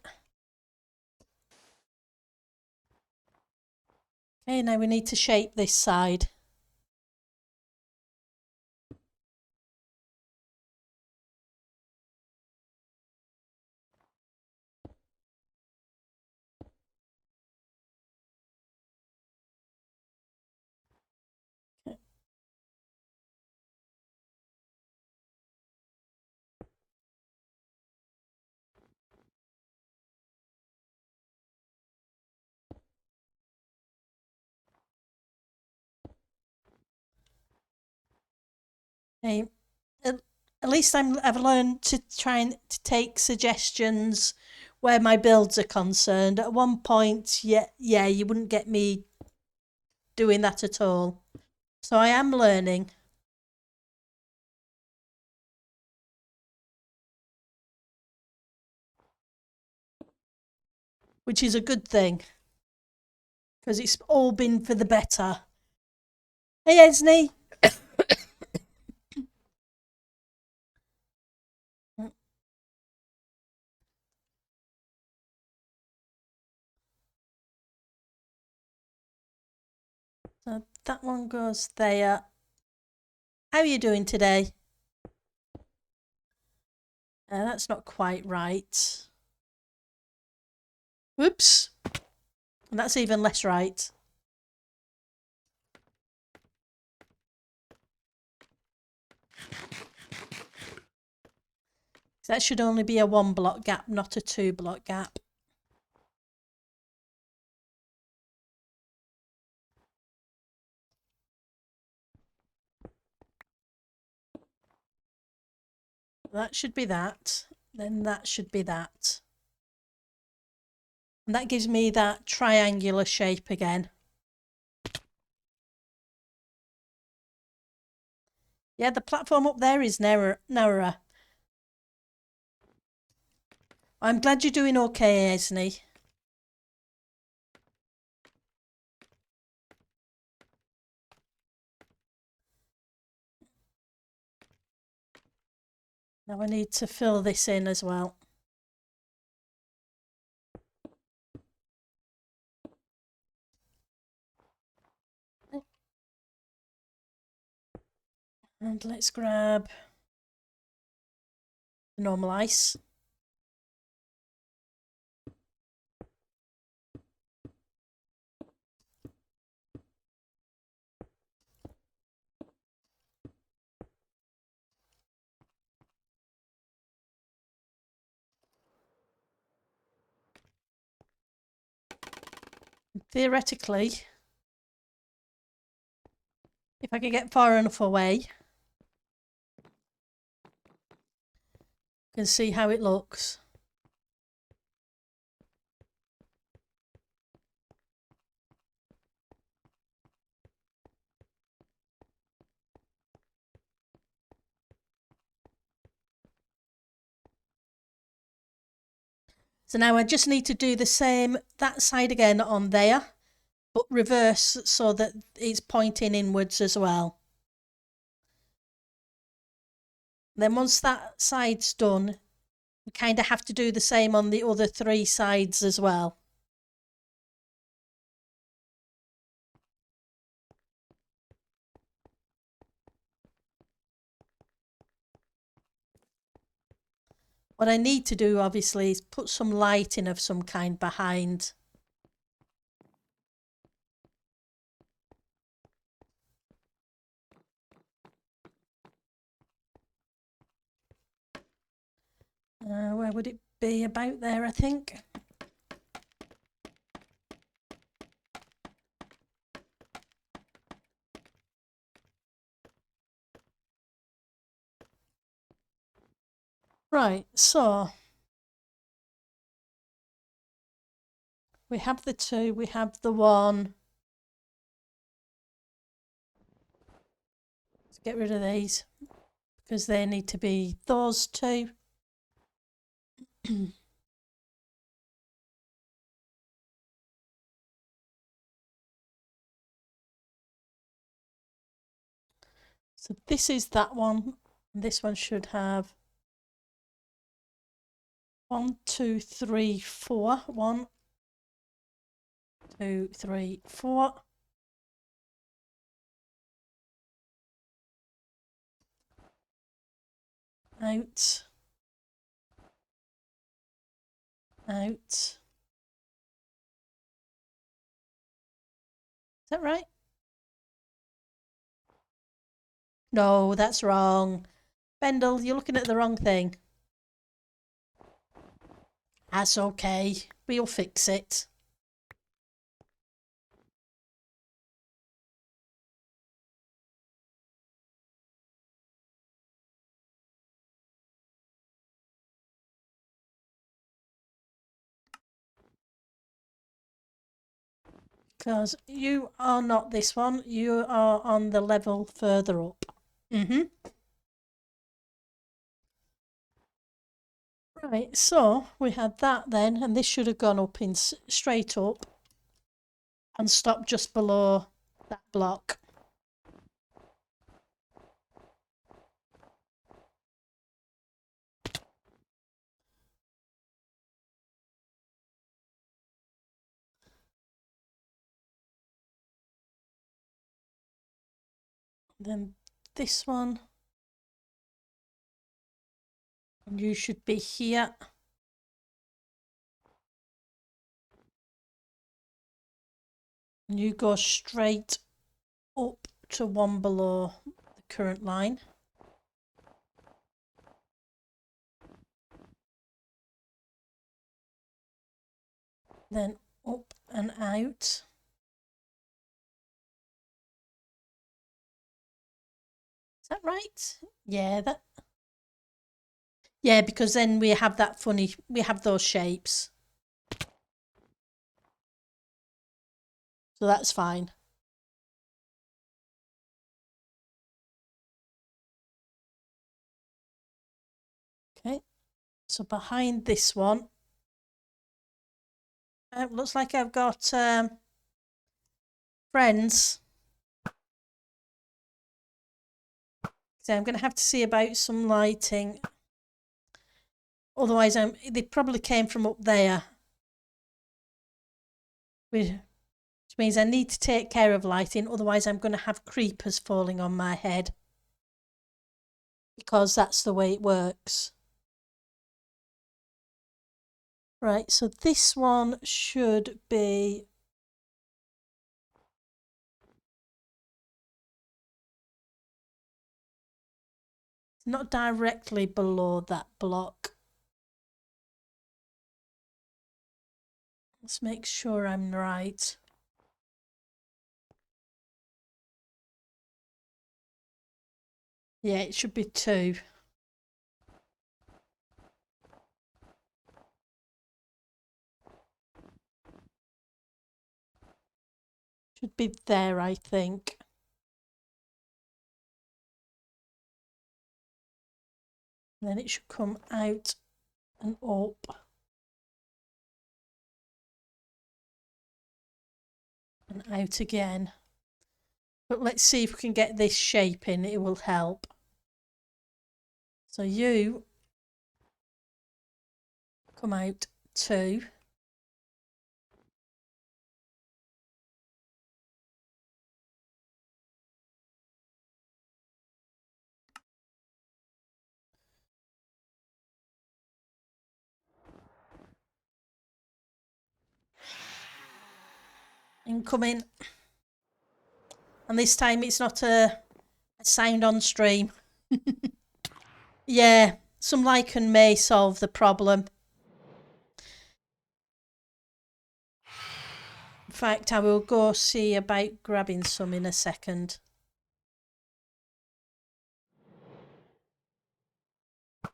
Okay, now we need to shape this side. Okay. At least I've learned to try and to take suggestions where my builds are concerned. At one point, yeah, you wouldn't get me doing that at all. So I am learning. Which is a good thing. Because it's all been for the better. Hey, Esney. So that one goes there. How are you doing today? That's not quite right. Whoops. And that's even less right. That should only be a 1 block gap, not a 2 block gap. That should be that. Then that should be that. And that gives me that triangular shape again. Yeah, the platform up there is narrower. I'm glad you're doing okay, Esney. Now I need to fill this in as well. And let's grab the normal ice. Theoretically, if I can get far enough away, you can see how it looks. So now I just need to do the same, that side again on there, but reverse so that it's pointing inwards as well. Then once that side's done, you kind of have to do the same on the other 3 sides as well. What I need to do obviously is put some lighting of some kind behind. Where would it be? About there, I think. Right, so we have the 2, we have the 1. Let's get rid of these because they need to be those 2. So this is that one. This one should have 1, 2, 3, 4. 1, 2, 3, 4. Out. Out. Is that right? No, that's wrong. Bendel, you're looking at the wrong thing. That's okay. We'll fix it. Because you are not this one. You are on the level further up. Right, so we had that then, and this should have gone up in straight up and stopped just below that block. Then this one, and you should be here. And you go straight up to 1 below the current line. Then up and out. Is that right? Yeah, that. Yeah, because then we have that funny, we have those shapes. So that's fine. Okay, so behind this one, it looks like I've got friends. So I'm going to have to see about some lighting. Otherwise, they probably came from up there. Which means I need to take care of lighting. Otherwise, I'm going to have creepers falling on my head. Because that's the way it works. Right, so this one should be... not directly below that block. Let's make sure I'm right. Yeah, it should be 2. Should be there, I think. And then it should come out and up. And out again. But let's see if we can get this shape in, it will help. So you come out 2. And come in. And this time it's not a sound on stream. Yeah, some lichen may solve the problem. In fact, I will go see about grabbing some in a second.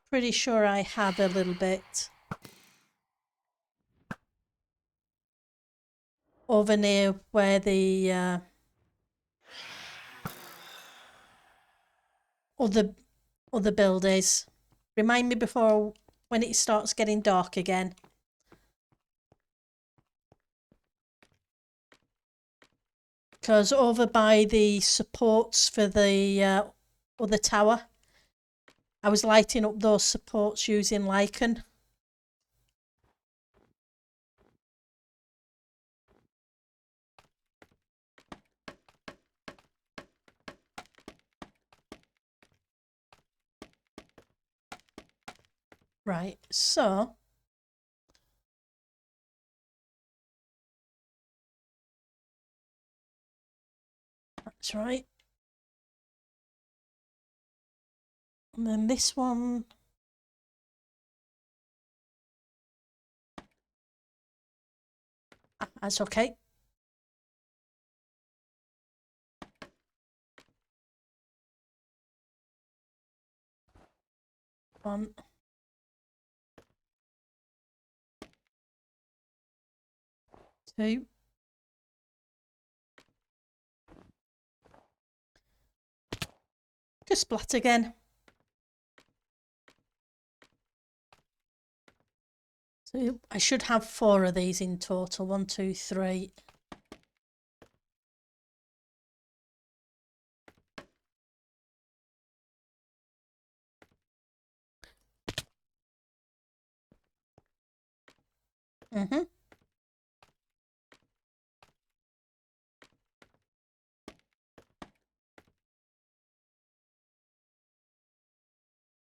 pretty sure I have a little bit over near where the other build is. Remind me before when it starts getting dark again. Because over by the supports for the other tower, I was lighting up those supports using lichen. Right, so that's right. And then this one, that's okay. One, two. Just splat again. So I should have 4 of these in total. 1, 2, 3.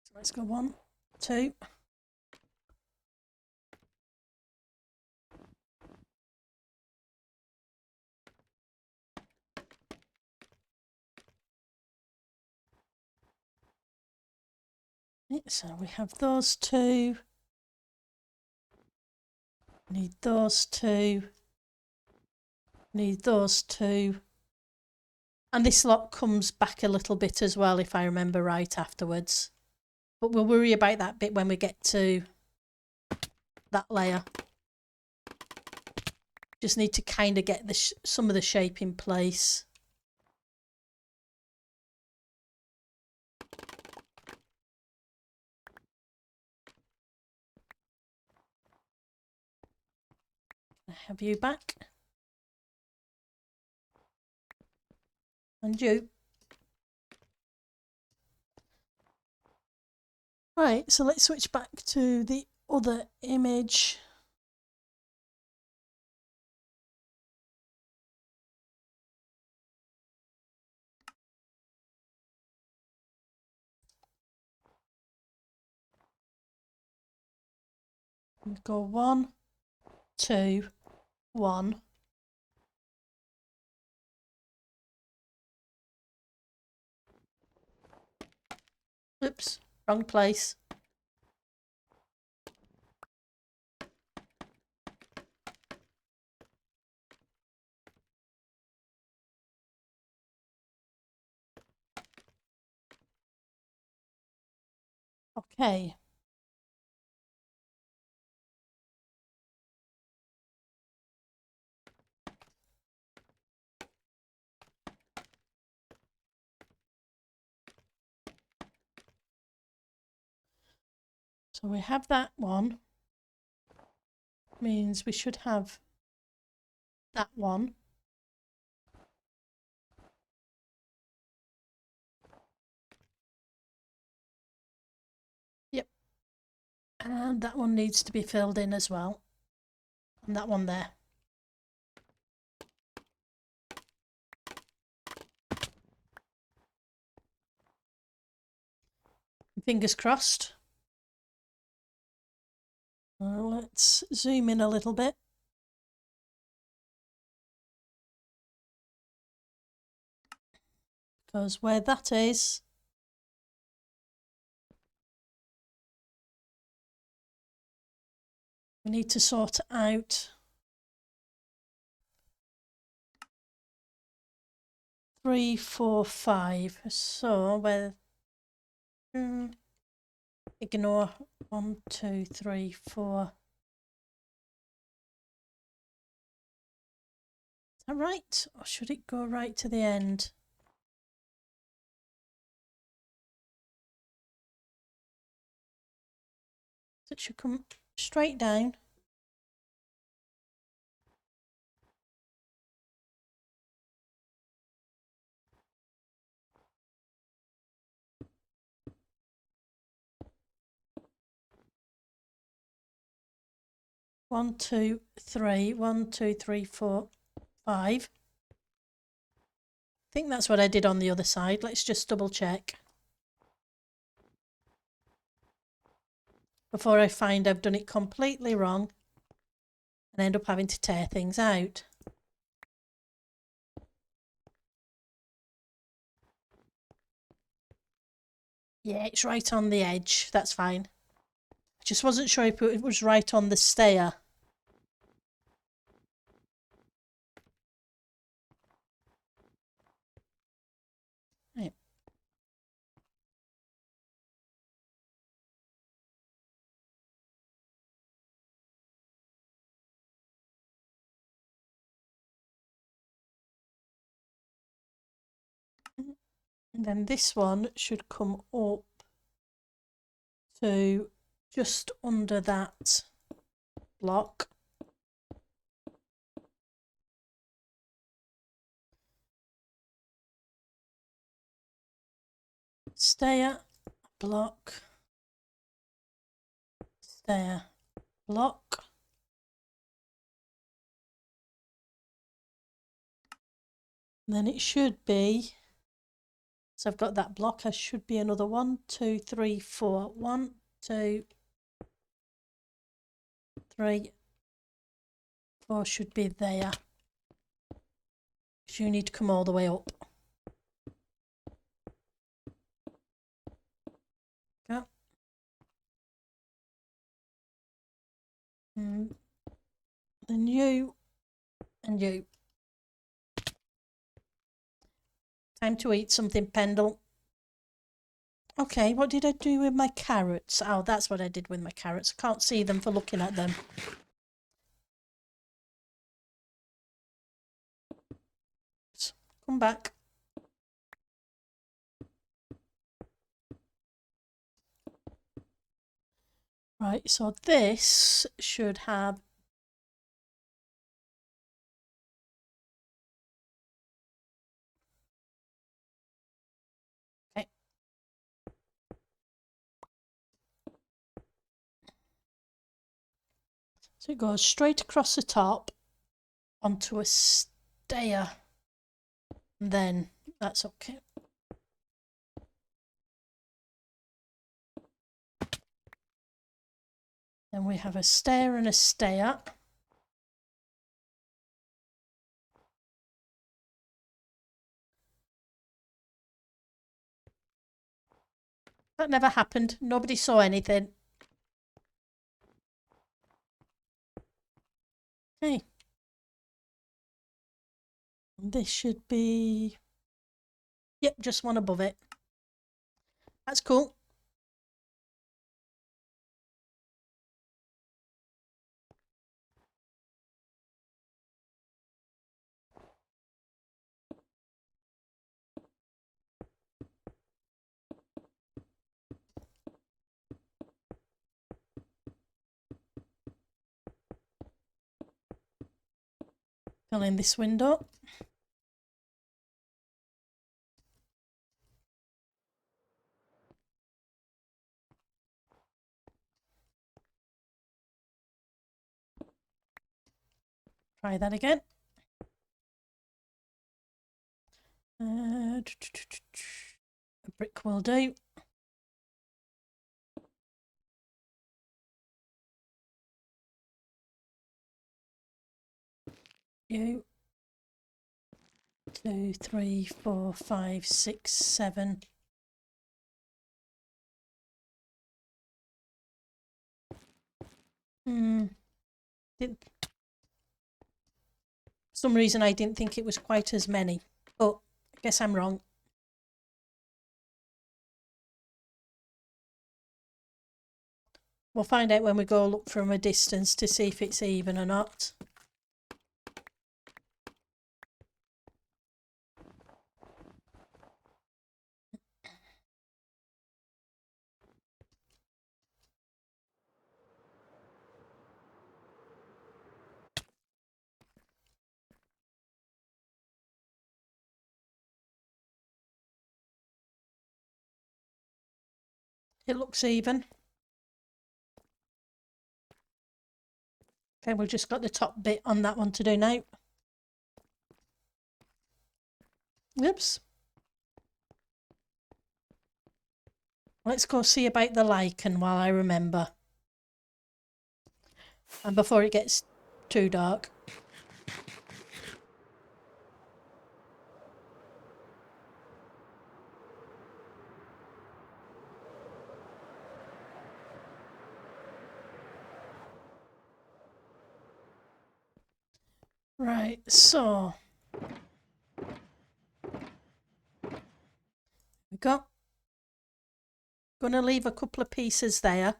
So let's go 1, 2. So we have those 2. Need those 2. Need those 2. And this lot comes back a little bit as well, if I remember right, afterwards. But we'll worry about that bit when we get to that layer. Just need to kind of get the some of the shape in place. Can I have you back? And you. Right, so let's switch back to the other image. And go 1, 2, 1. Oops, wrong place. Okay. So we have that one. Means we should have that one. Yep. And that one needs to be filled in as well. And that one there. Fingers crossed. Let's zoom in a little bit. Because where that is, we need to sort out 3, 4, 5. So where ignore 1, 2, 3, 4. Is that right? Or should it go right to the end? So it should come straight down. One, two, three. 1, 2, 3, 4, 5. I think that's what I did on the other side. Let's just double check before I find I've done it completely wrong and end up having to tear things out. Yeah, it's right on the edge. That's fine. I just wasn't sure if it was right on the stair. Right. And then this one should come up to just under that block. Stair, block, stair, block. And then it should be, so I've got that block, I should be another 1, 2, 3, 4. 1, 2, 3, 4 should be there. So you need to come all the way up. Go. Then you and you. Time to eat something, Pendle. Okay, what did I do with my carrots? Oh, that's what I did with my carrots. I can't see them for looking at them. Come back. Right, so this should have so it goes straight across the top onto a stair. And then that's okay. Then we have a stair and a stair. That never happened. Nobody saw anything. Okay. This should be, yep, just one above it. That's cool. Fill in this window. Try that again. A brick will do. You. 2, 3, 4, 5, 6, 7. For some reason I didn't think it was quite as many, but I guess I'm wrong. We'll find out when we go look from a distance to see if it's even or not. It looks even. Okay, we've just got the top bit on that one to do now. Oops. Let's go see about the lichen while I remember. And before it gets too dark. Right, so we go. Gonna leave a couple of pieces there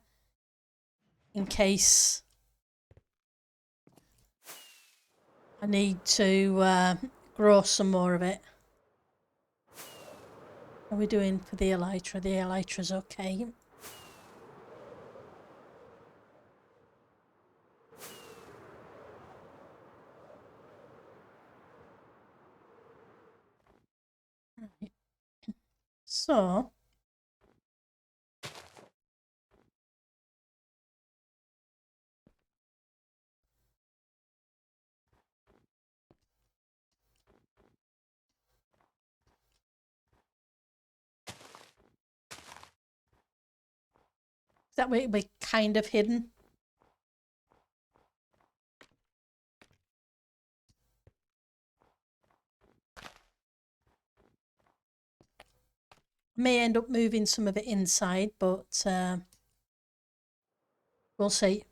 in case I need to grow some more of it. How are we doing for the elytra? The elytra's okay. Right. So that way it'll be kind of hidden. May end up moving some of it inside, but we'll see.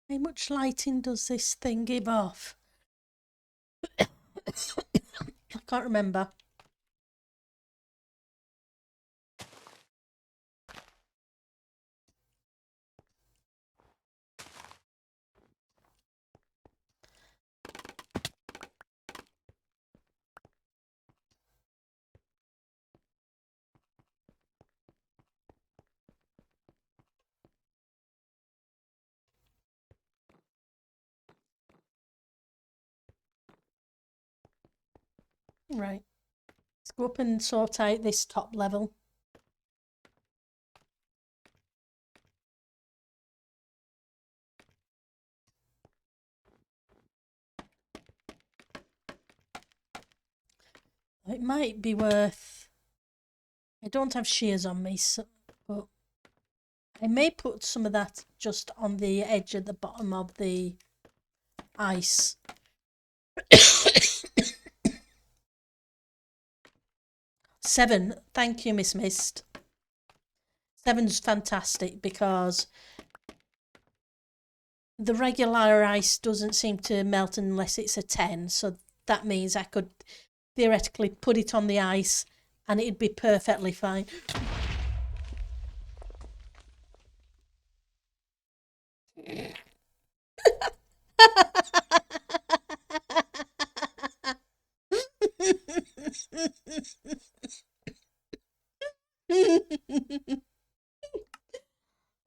How much lighting does this thing give off? I can't remember. Right. Let's go up and sort out this top level. It might be worth... I don't have shears on me, so, but I may put some of that just on the edge at the bottom of the ice. 7. Thank you, Miss Mist. 7's fantastic because the regular ice doesn't seem to melt unless it's a 10. So that means I could theoretically put it on the ice and it'd be perfectly fine.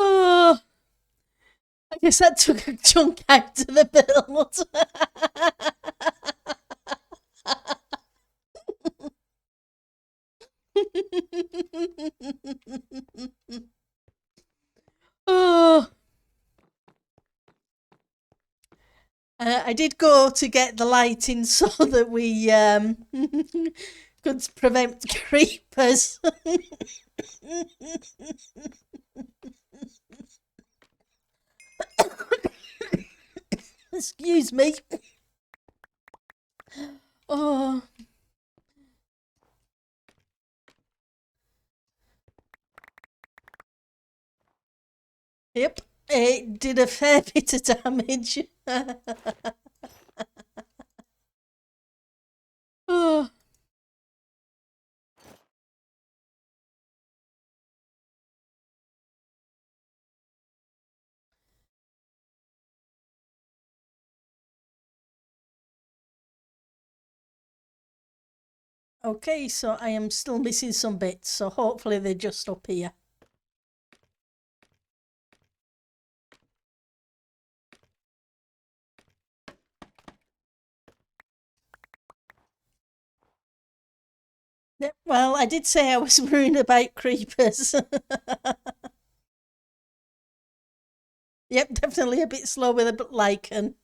Oh, I guess that took a chunk out of the build. Oh. I did go to get the lighting so that we could prevent creepers. Excuse me. Oh. Yep, it did a fair bit of damage. Oh. Okay, so I am still missing some bits, so hopefully they're just up here. Yep, well, I did say I was worrying about creepers. Yep, definitely a bit slow with a lichen.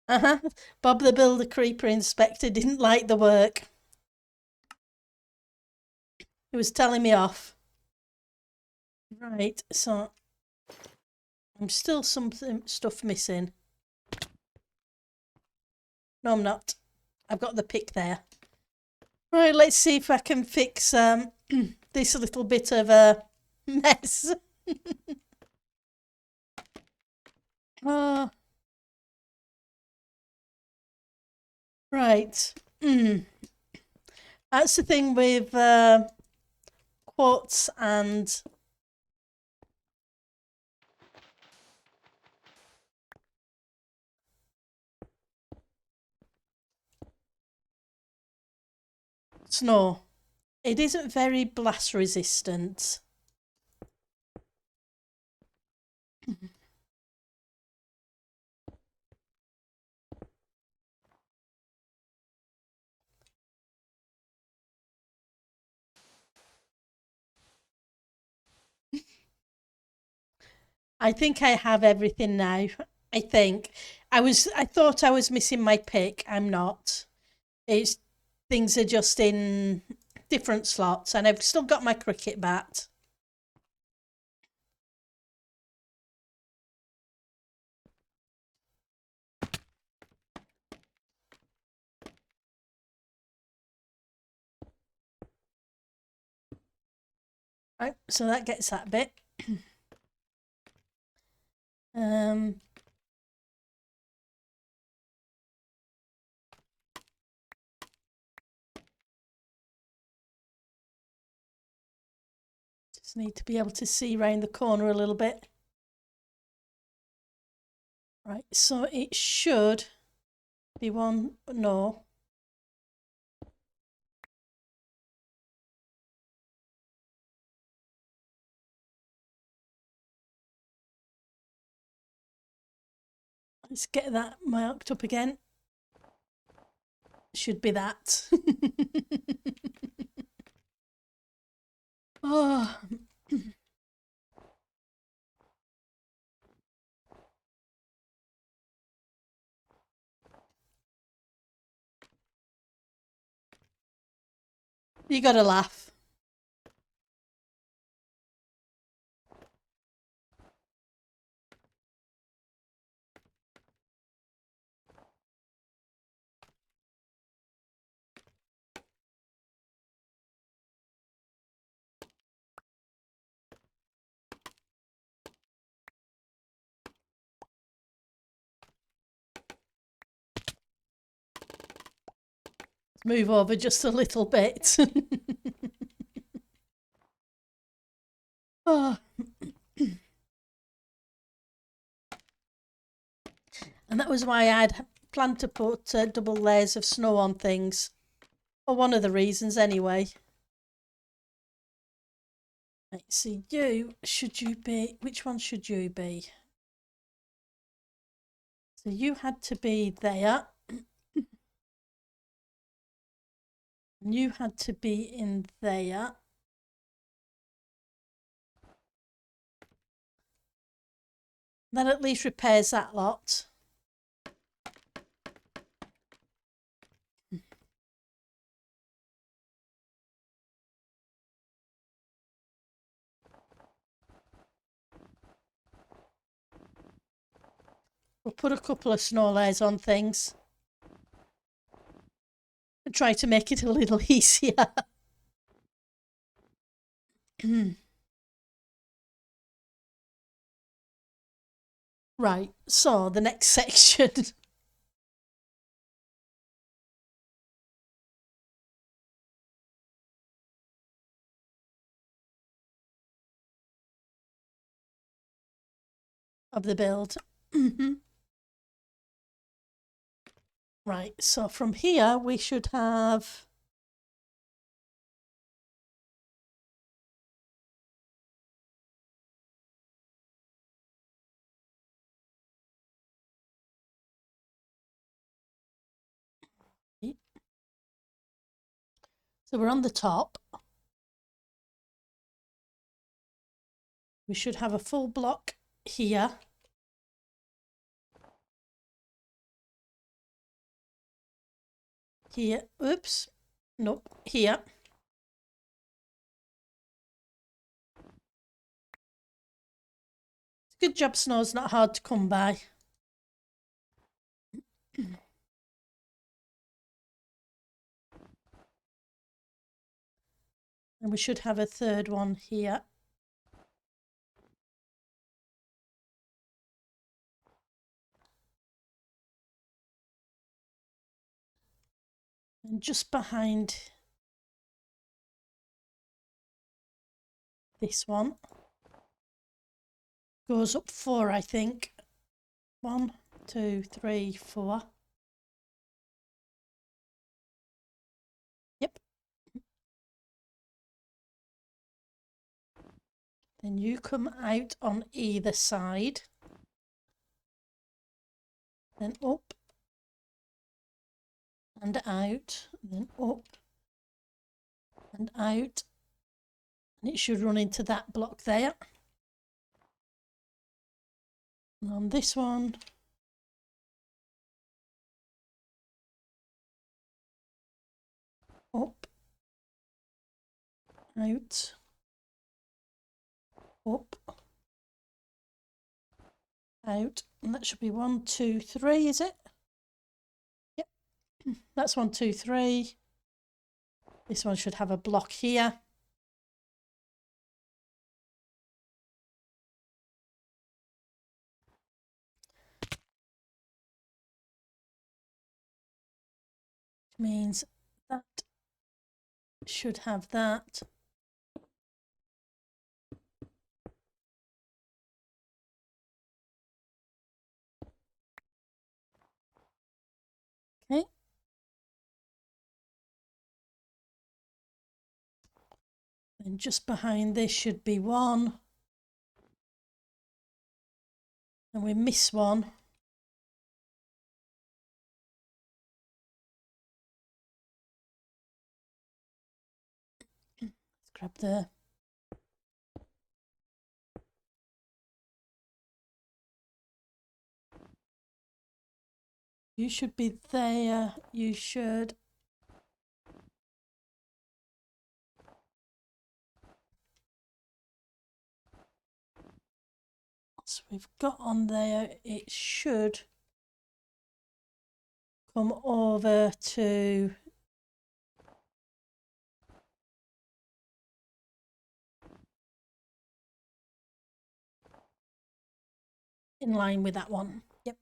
Uh-huh. Bob the Builder Creeper Inspector didn't like the work. He was telling me off. Right, so I'm still some stuff missing. No, I'm not. I've got the pick there. Right, let's see if I can fix this little bit of a mess. Oh, right. That's the thing with quartz and snow. It isn't very blast resistant. I think I have everything now. I think I thought I was missing my pick. I'm not. It's things are just in different slots, and I've still got my cricket bat. Right, so that gets that bit. um, just need to be able to see round the corner a little bit. Right, so it should be one. No, let's get that marked up again. Should be that. Oh, you gotta laugh. Move over just a little bit. Oh. And that was why I'd planned to put double layers of snow on things. Or one of the reasons, anyway. Right, so should you be? Which one should you be? So you had to be there. And you had to be in there. That at least repairs that lot. We'll put a couple of snow layers on things and try to make it a little easier. Right, so the next section. Of the build. Right, so from here we should have so we're on the top. We should have a full block here. Here, oops, nope, here. Good job, snow's not hard to come by. And we should have a third one here. And just behind this one goes up 4, I think. 1, 2, 3, 4. Yep. Then you come out on either side. Then up and out, then up and out. And it should run into that block there. And on this one, up, out, up, out, and that should be 1, 2, 3, is it? Yep, that's 1, 2, 3. This one should have a block here. Which means that should have that. Okay. And just behind this should be 1. And we miss 1. Let's grab the you should be there. You should. So we've got on there, it should come over to in line with that one. Yep.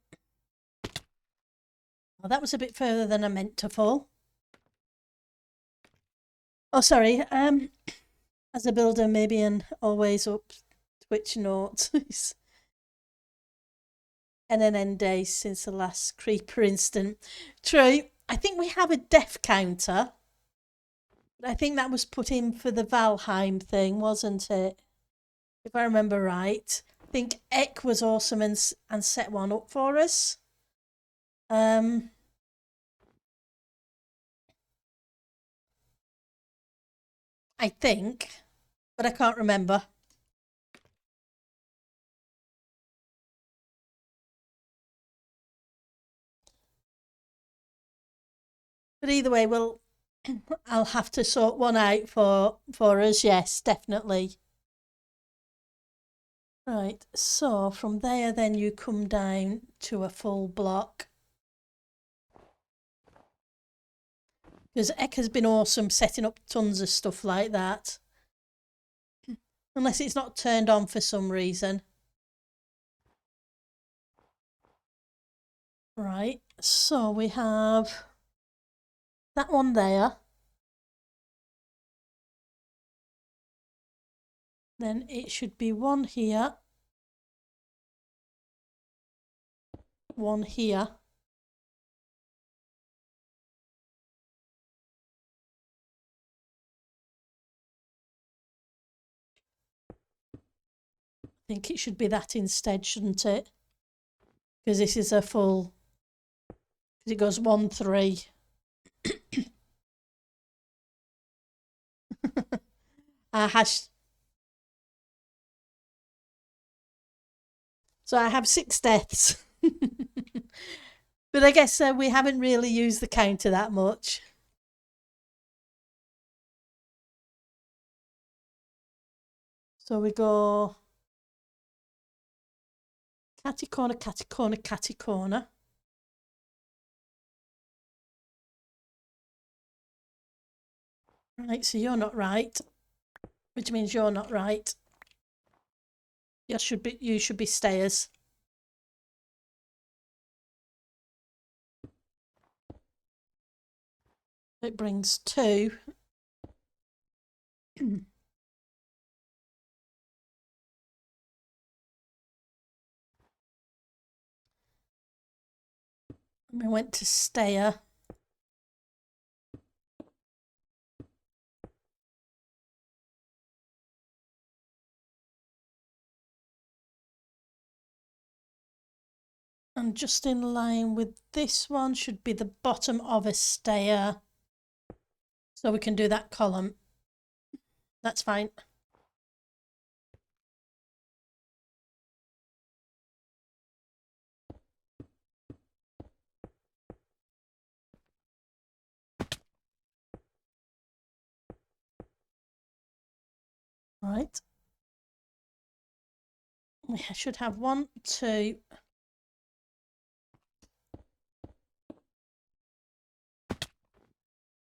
Well, that was a bit further than I meant to fall. Oh, sorry. As a builder, maybe an always up Twitch note. And an end day since the last creeper incident. True. I think we have a death counter. I think that was put in for the Valheim thing, wasn't it? If I remember right. I think Ek was awesome and set one up for us. I think, but I can't remember. But either way, I'll have to sort one out for us. Yes, definitely. Right, so from there then you come down to a full block. Because Ek has been awesome setting up tons of stuff like that. Unless it's not turned on for some reason. Right, so we have that one there. Then it should be one here. One here. I think it should be that instead, shouldn't it? Because this is a full, because it goes 1, 3. So I have 6 deaths. But I guess we haven't really used the counter that much. So we go catty corner, catty corner, catty corner. Right, so you're not right, which means you're not right. You should be stairs. It brings 2. We went to stair. And just in line with this one should be the bottom of a stair. So we can do that column. That's fine. Right. We should have 1, 2.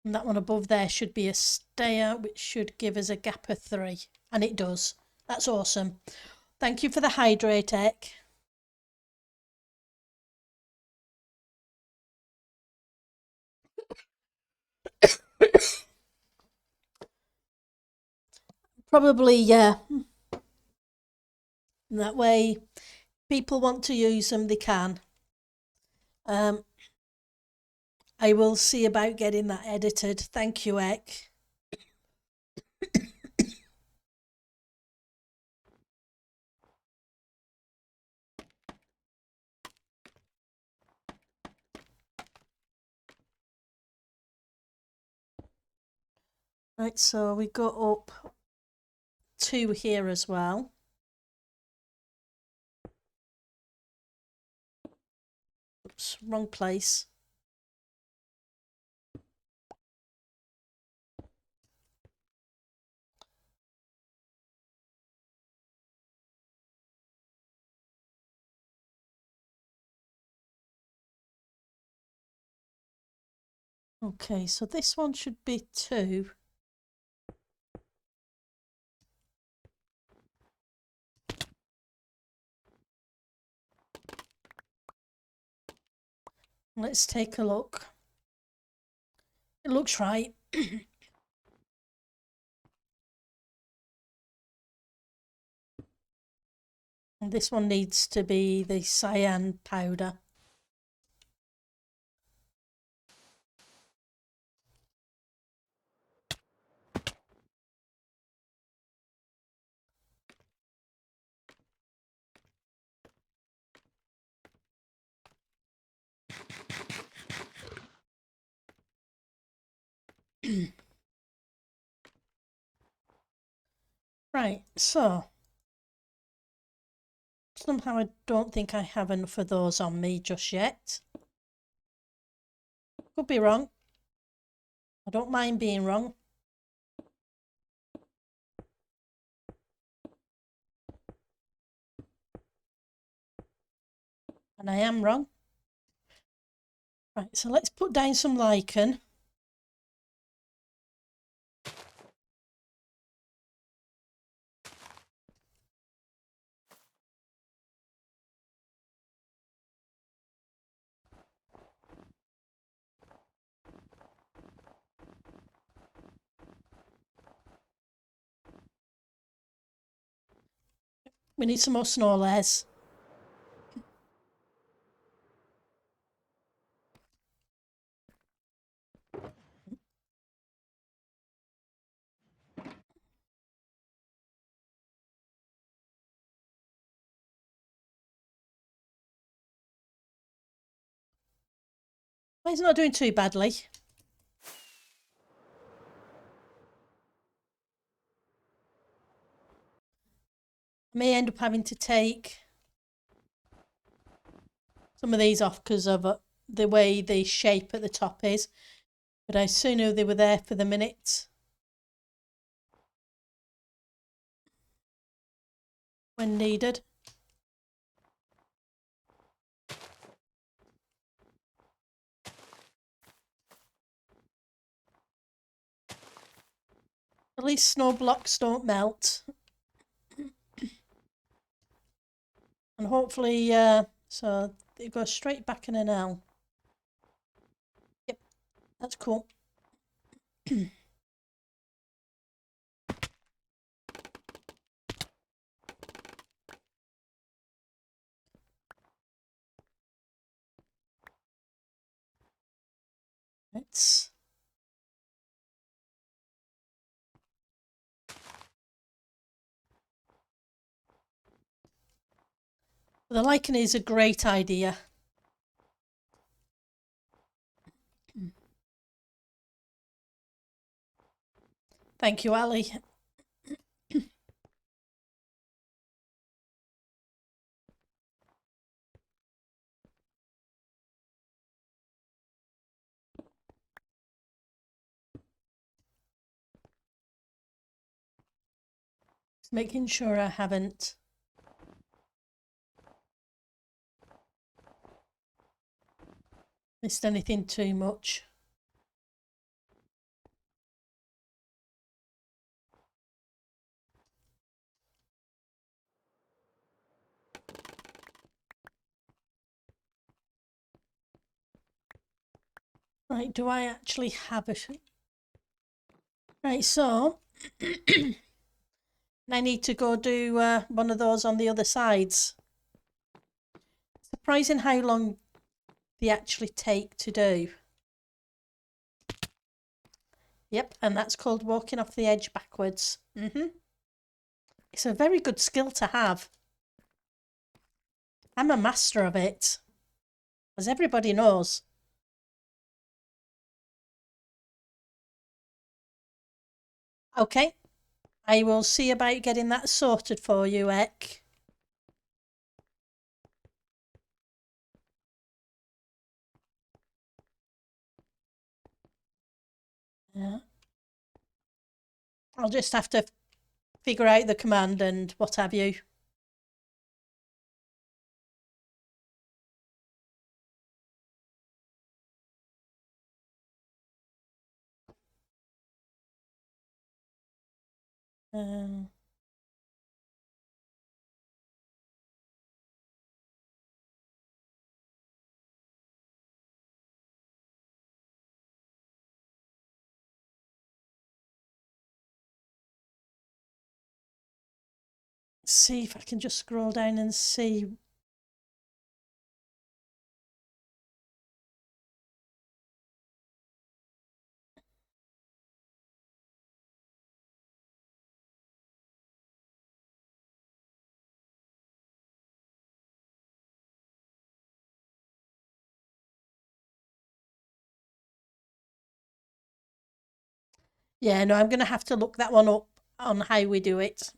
And that one above there should be a stair, which should give us a gap of 3. And it does. That's awesome. Thank you for the hydrate, Ek. Probably, yeah. That way, people want to use them, they can. I will see about getting that edited. Thank you, Ek. Right, so we go up 2 here as well. Oops, wrong place. Okay, so this one should be 2. Let's take a look. It looks right. And this one needs to be the cyan powder. Right, so somehow I don't think I have enough of those on me just yet. Could be wrong. I don't mind being wrong. And I am wrong. Right, so let's put down some lichen. We need some more snow layers. Well, he's not doing too badly. I may end up having to take some of these off because of the way the shape at the top is, but I soon knew they were there for the minute when needed. At least snow blocks don't melt. And hopefully, so it goes straight back in an L. Yep, that's cool. It's the lichen is a great idea. Thank you, Ali. Just making sure I haven't missed anything too much. Right, do I actually have a... Right, so I need to go do one of those on the other sides. Surprising how long they actually take to do. Yep, and that's called walking off the edge backwards. It's a very good skill to have. I'm a master of it, as everybody knows. Okay, I will see about getting that sorted for you, Ek. Yeah. I'll just have to figure out the command and what have you. See if I can just scroll down and see. Yeah, no, I'm going to have to look that one up on how we do it.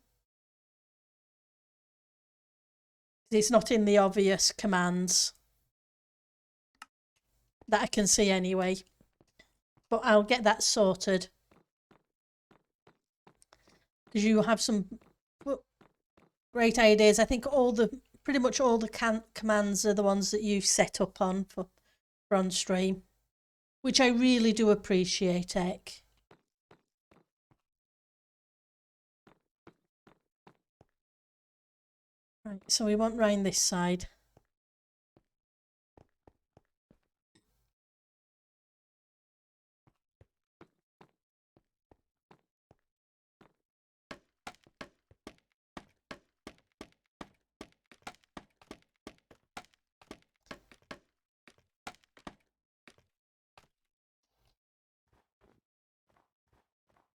It's not in the obvious commands that I can see anyway. But I'll get that sorted. Because you have some great ideas. I think all the pretty much all the commands are the ones that you've set up on for on stream, which I really do appreciate, Ek. Right, so we want round this side.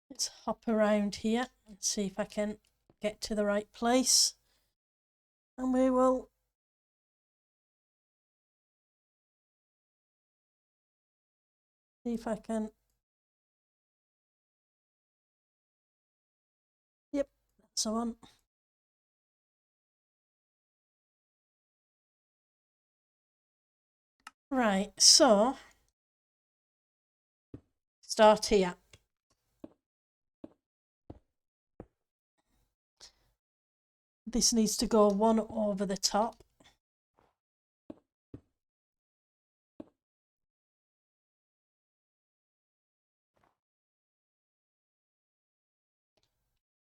Let's hop around here and see if I can get to the right place. And we will see if I can. Yep, that's the one. Right, so start here. This needs to go one over the top.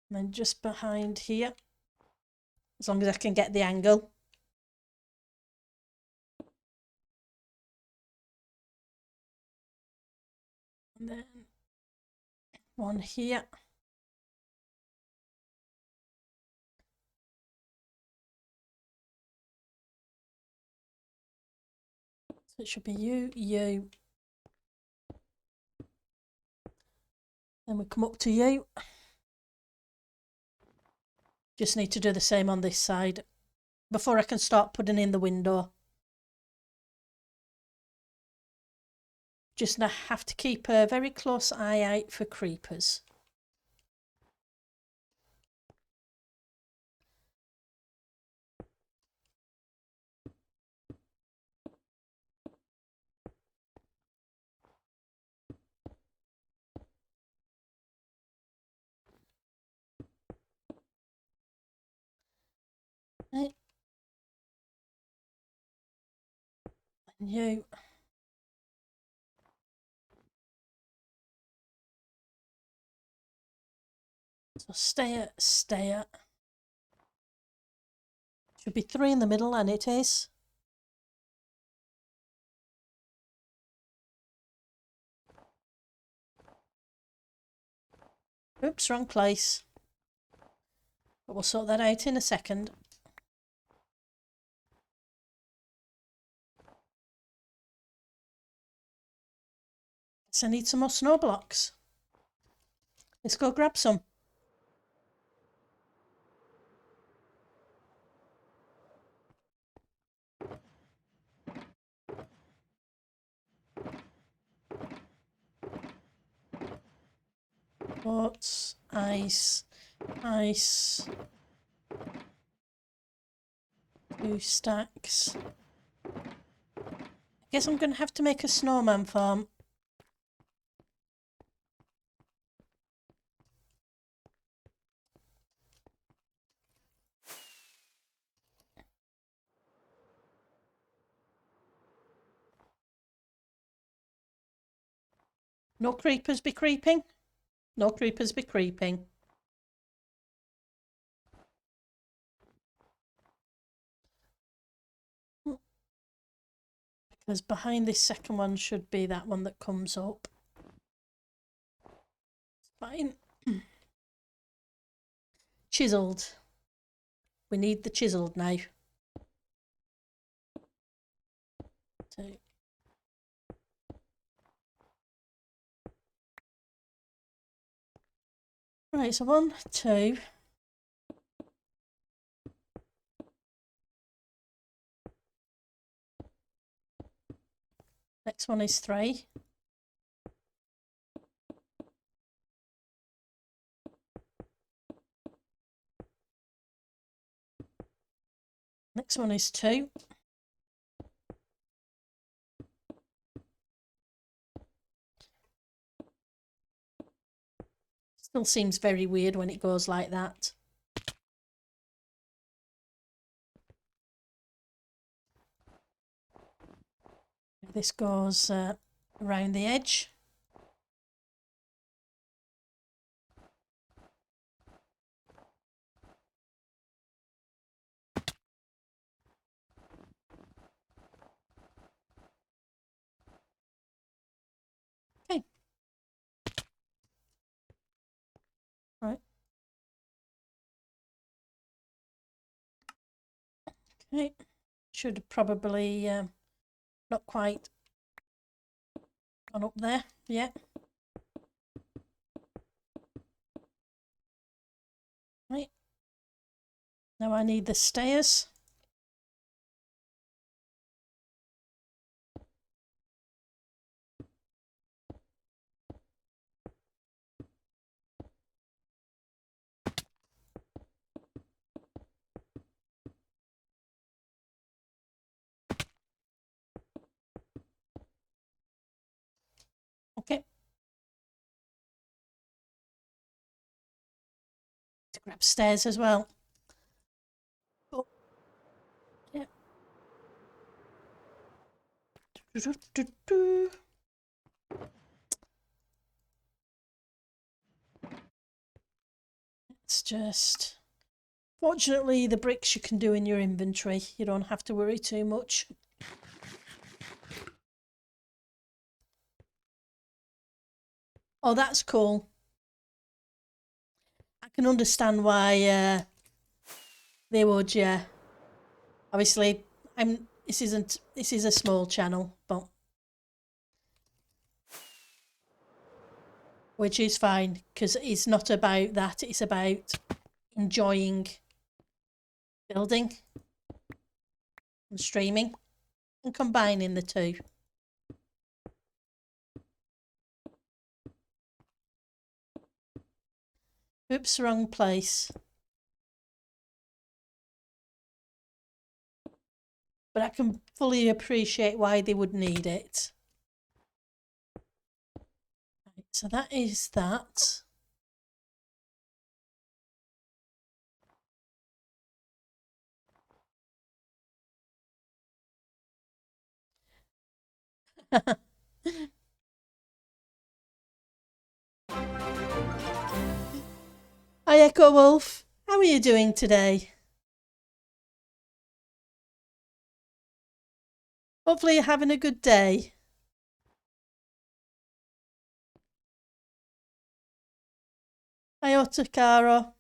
And then just behind here, as long as I can get the angle. And then one here. So it should be you, you. Then we come up to you. Just need to do the same on this side before I can start putting in the window. Just have to keep a very close eye out for creepers. Right. And you. So stay at. Should be 3 in the middle, and it is. Oops, wrong place. But we'll sort that out in a second. So I need some more snow blocks. Let's go grab some. Quartz, ice, ice. 2 stacks. I guess I'm going to have to make a snowman farm. No creepers be creeping. No creepers be creeping. Because behind this second one should be that one that comes up. Fine. Chiseled. We need the chiseled now. 2. Right, so 1, 2. Next one is 3. Next one is 2. Still seems very weird when it goes like that. this goes around the edge. Okay. Right. Okay. Should have probably not quite gone up there yet. Right. Now I need the stairs. Okay. To grab stairs as well. Oh. Yeah. It's just... Fortunately, the bricks you can do in your inventory. You don't have to worry too much. Oh, that's cool. I can understand why they would, yeah. Obviously, this is a small channel, but which is fine because it's not about that. It's about enjoying building and streaming and combining the two. Oops, wrong place. But I can fully appreciate why they would need it. Right, so that is that. Hi Echo Wolf, how are you doing today? Hopefully you're having a good day. Hi Otakaro.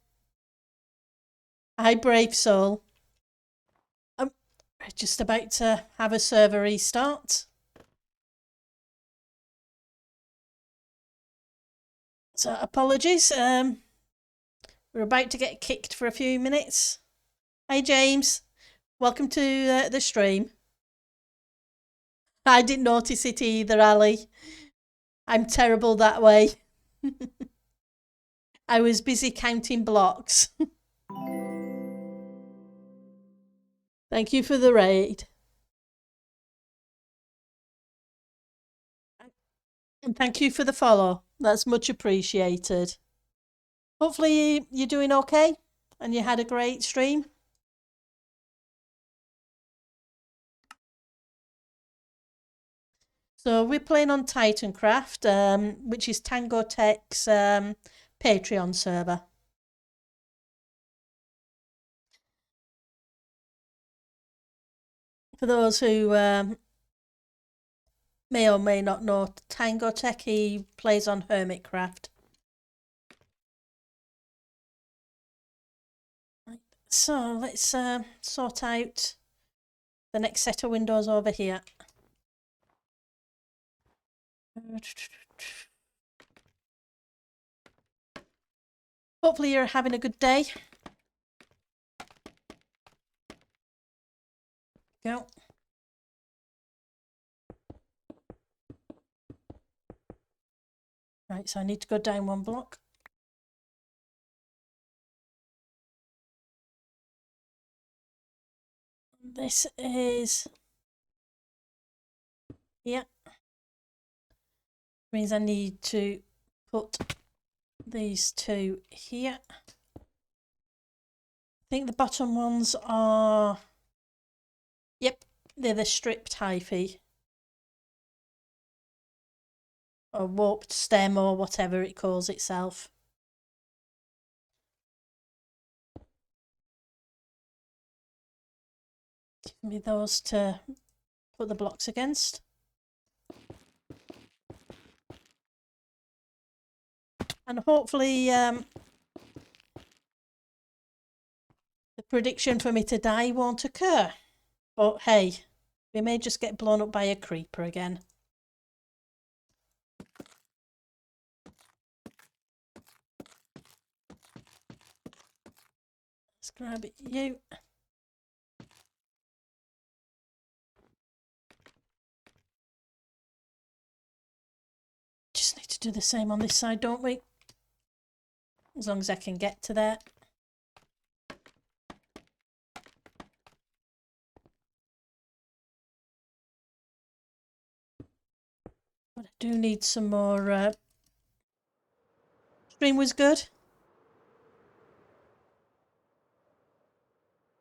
Hi Brave Soul. I'm just about to have a server restart. So apologies, we're about to get kicked for a few minutes. Hi James, welcome to the stream. I didn't notice it either, Ali. I'm terrible that way. I was busy counting blocks. Thank you for the raid. And thank you for the follow. That's much appreciated. Hopefully you're doing okay and you had a great stream. So we're playing on Titancraft, which is Tango Tek's Patreon server. For those who may or may not know Tango Tek, he plays on Hermitcraft. Right. So let's sort out the next set of windows over here. Hopefully you're having a good day. Go. Right, so I need to go down one block. This is... yeah. Means I need to put these two here. I think the bottom ones are... yep, they're the stripped hyphy. a warped stem or whatever it calls itself. Give me those to put the blocks against. And hopefully the prediction for me to die won't occur. But hey, we may just get blown up by a creeper again. Let's grab you. Just need to do the same on this side, don't we? As long as I can get to there. But I do need some more. Stream was good.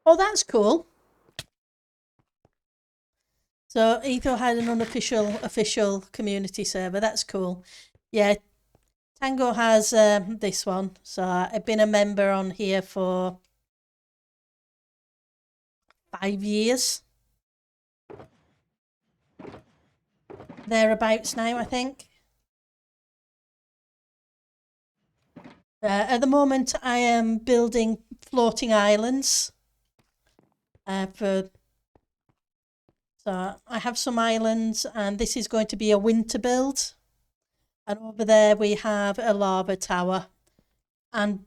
Oh, that's cool. So Etho had an official community server. That's cool. Yeah, Tango has this one. So I've been a member on here for 5 years. Thereabouts now, I think. At the moment, I am building floating islands. So I have some islands, and this is going to be a winter build. And over there we have a lava tower. And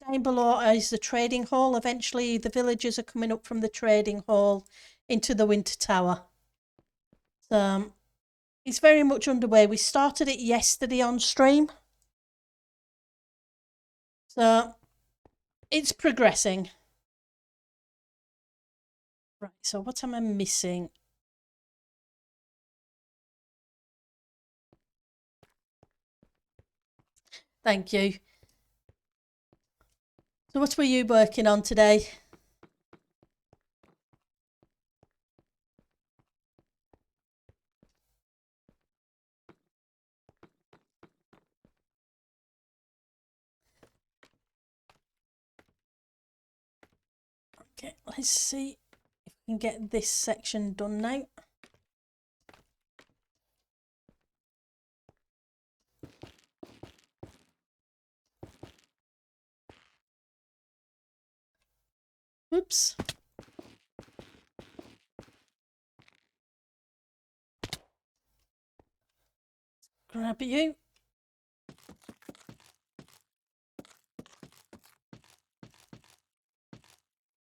down below is the trading hall. Eventually the villagers are coming up from the trading hall into the winter tower. So it's very much underway. We started it yesterday on stream. So it's progressing. Right, so what am I missing? Thank you. So what were you working on today? Okay, let's see if we can get this section done now. Oops. Grab you.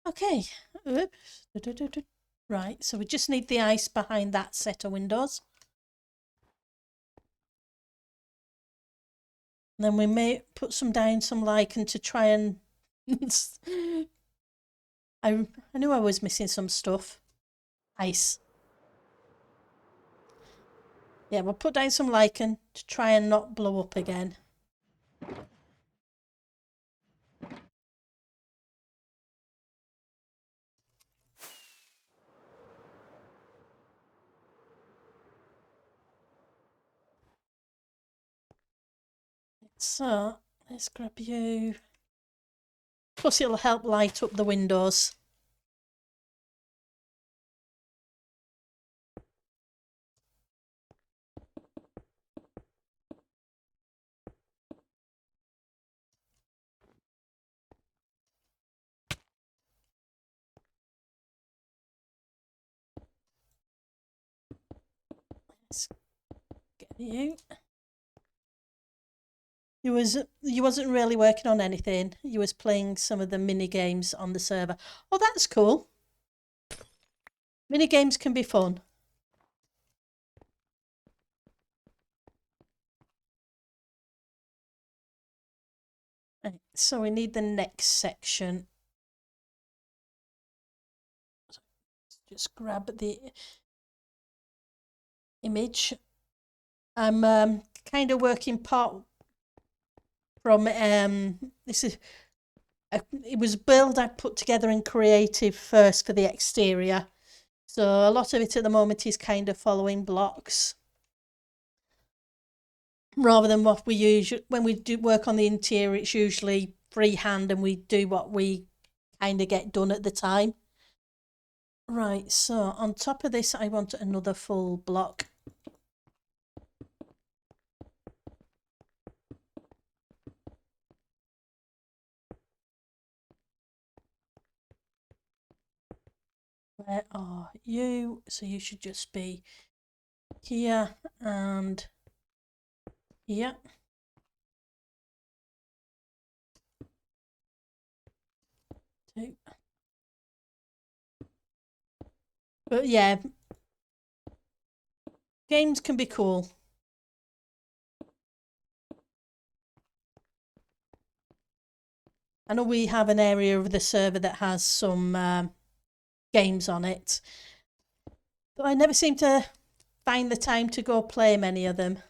Okay. Oops. Right, so we just need the ice behind that set of windows. And then we may put some lichen to try and... I knew I was missing some stuff. Ice. Yeah, we'll put down some lichen to try and not blow up again. So, let's grab you. Plus it'll help light up the windows. Let's get you. You wasn't really working on anything. You was playing some of the mini games on the server. Oh, that's cool. Mini games can be fun. Right, so we need the next section. Just grab the image. I'm kind of working part from this is it was a build I put together in creative first for the exterior, so a lot of it at the moment is kind of following blocks. rather than what we usually, when we do work on the interior, it's usually freehand and we do what we kind of get done at the time. Right, so on top of this, I want another full block. Where are you? So you should just be here and here. Two. But yeah, games can be cool. I know we have an area of the server that has some games on it, but I never seem to find the time to go play many of them,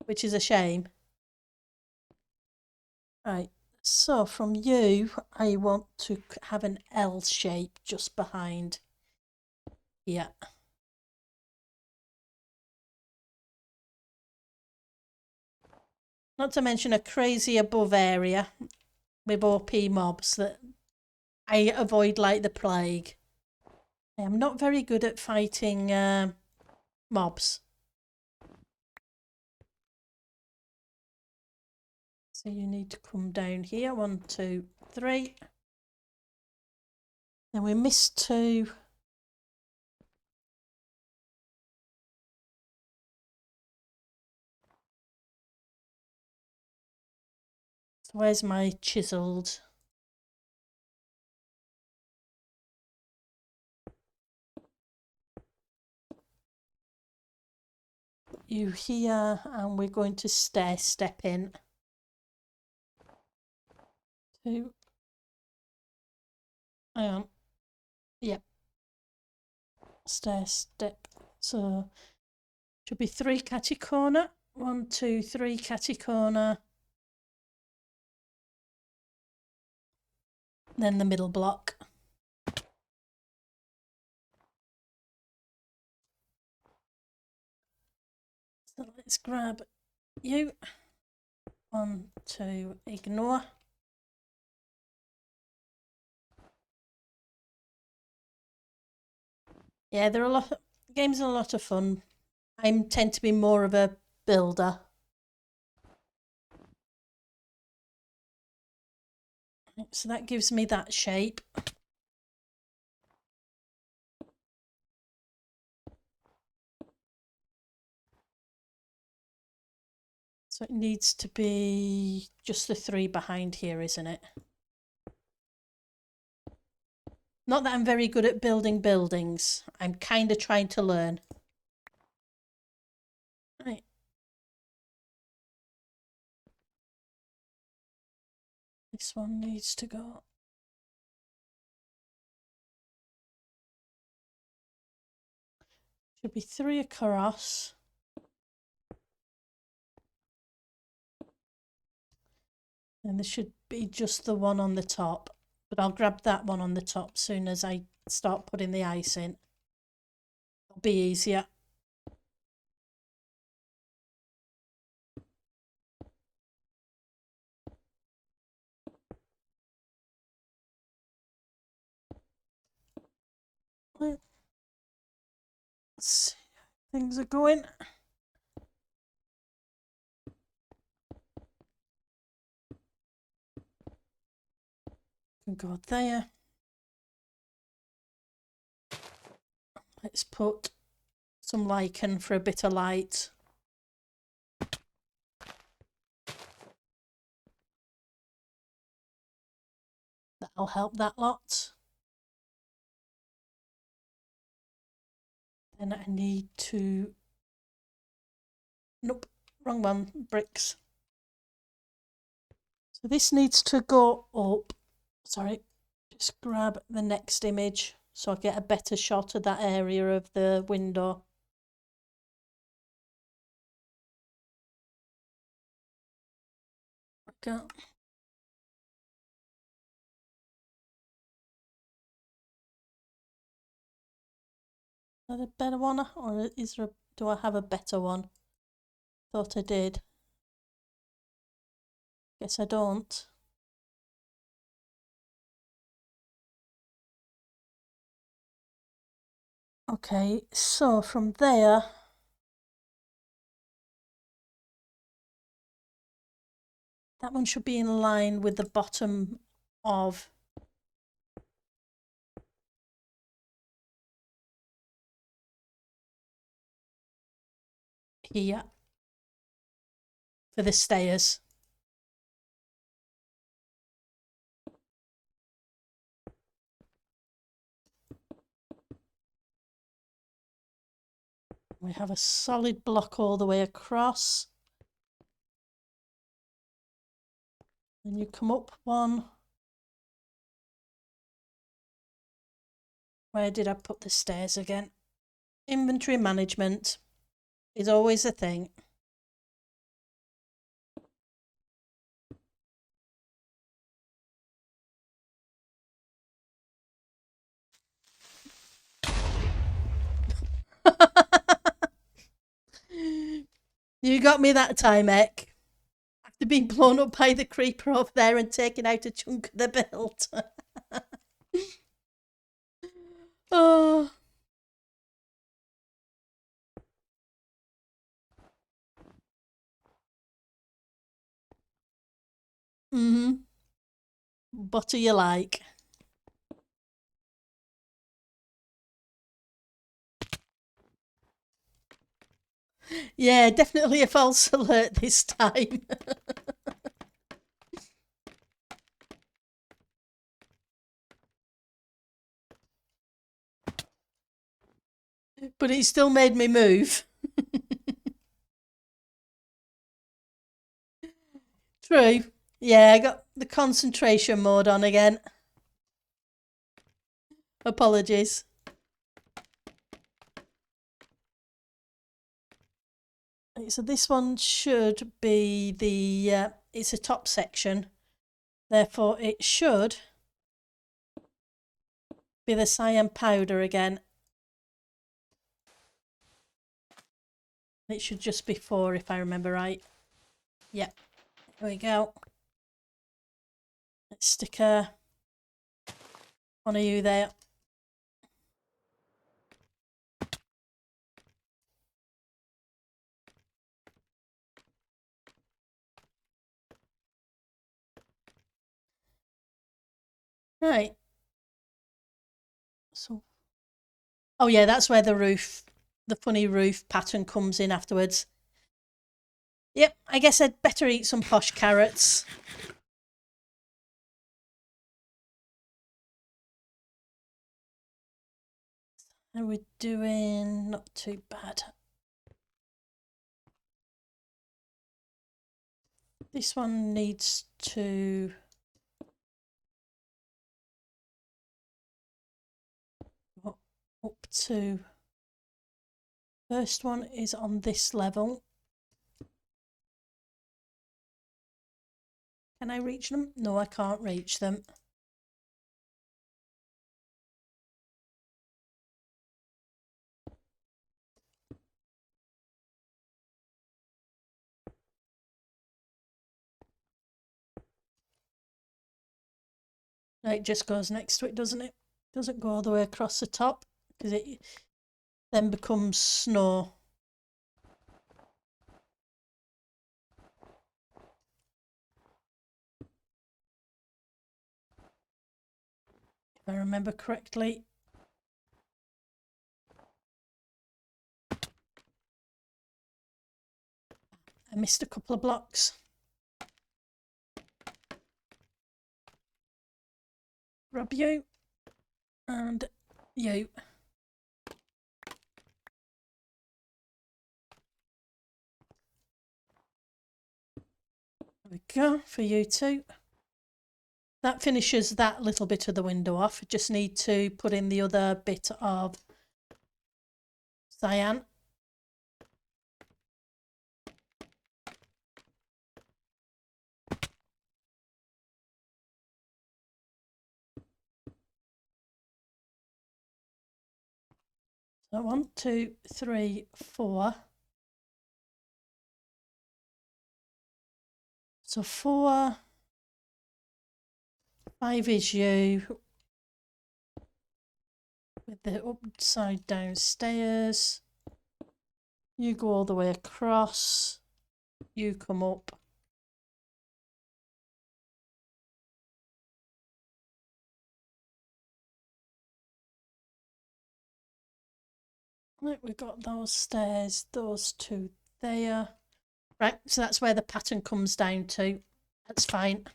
which is a shame. Right, so from you, I want to have an L shape just behind here. Not to mention a crazy above area with OP mobs that I avoid like the plague. I am not very good at fighting mobs. So you need to come down here. 1, 2, 3. Then we missed 2. So where's my chiseled? You here, and we're going to step in. 2. Hang on. Yep. Step. So should be 3 catty corner. 1, 2, 3 catty corner. Then the middle block. So let's grab you. 1, 2, ignore. Yeah, there are a lot of games are a lot of fun. I tend to be more of a builder. So that gives me that shape. So it needs to be just the 3 behind here, isn't it? Not that I'm very good at building buildings. I'm kind of trying to learn. Right. This one needs to go. Should be 3 across. And there should be just the one on the top. But I'll grab that one on the top soon as I start putting the ice in. It'll be easier. Let's see how things are going. Can go there. Let's put some lichen for a bit of light. That'll help that lot. Then I need to... Nope, wrong one, bricks. So this needs to go up. Sorry, just grab the next image so I get a better shot of that area of the window. Okay. Is that a better one, or do I have a better one? Thought I did. Guess I don't. Okay, so from there, that one should be in line with the bottom of here for the stairs. We have a solid block all the way across. Then you come up one. Where did I put the stairs again? Inventory management is always a thing. You got me that time, Ek. After being blown up by the creeper over there and taking out a chunk of the build. Oh. What do you like? Yeah, definitely a false alert this time. But it still made me move. True. Yeah, I got the concentration mode on again. Apologies. So this one should be the, it's a top section. Therefore, it should be the cyan powder again. It should just be 4 if I remember right. Yep, there we go. Let's stick one of you there. Right. So, oh yeah, that's where the funny roof pattern comes in afterwards. Yep, I guess I'd better eat some posh carrots. And we're doing not too bad. This one needs to go up to, first one is on this level. Can I reach them? No, I can't reach them. No, it just goes next to it, doesn't it? Doesn't go all the way across the top because it then becomes snow. If I remember correctly. I missed a couple of blocks. Grab you and you. There we go, for you too. That finishes that little bit of the window off. Just need to put in the other bit of cyan. So 1, 2, 3, 4. So 4, 5 is you with the upside down stairs. You go all the way across. You come up. Right, we've got those stairs, those two there. Right, so that's where the pattern comes down to. That's fine.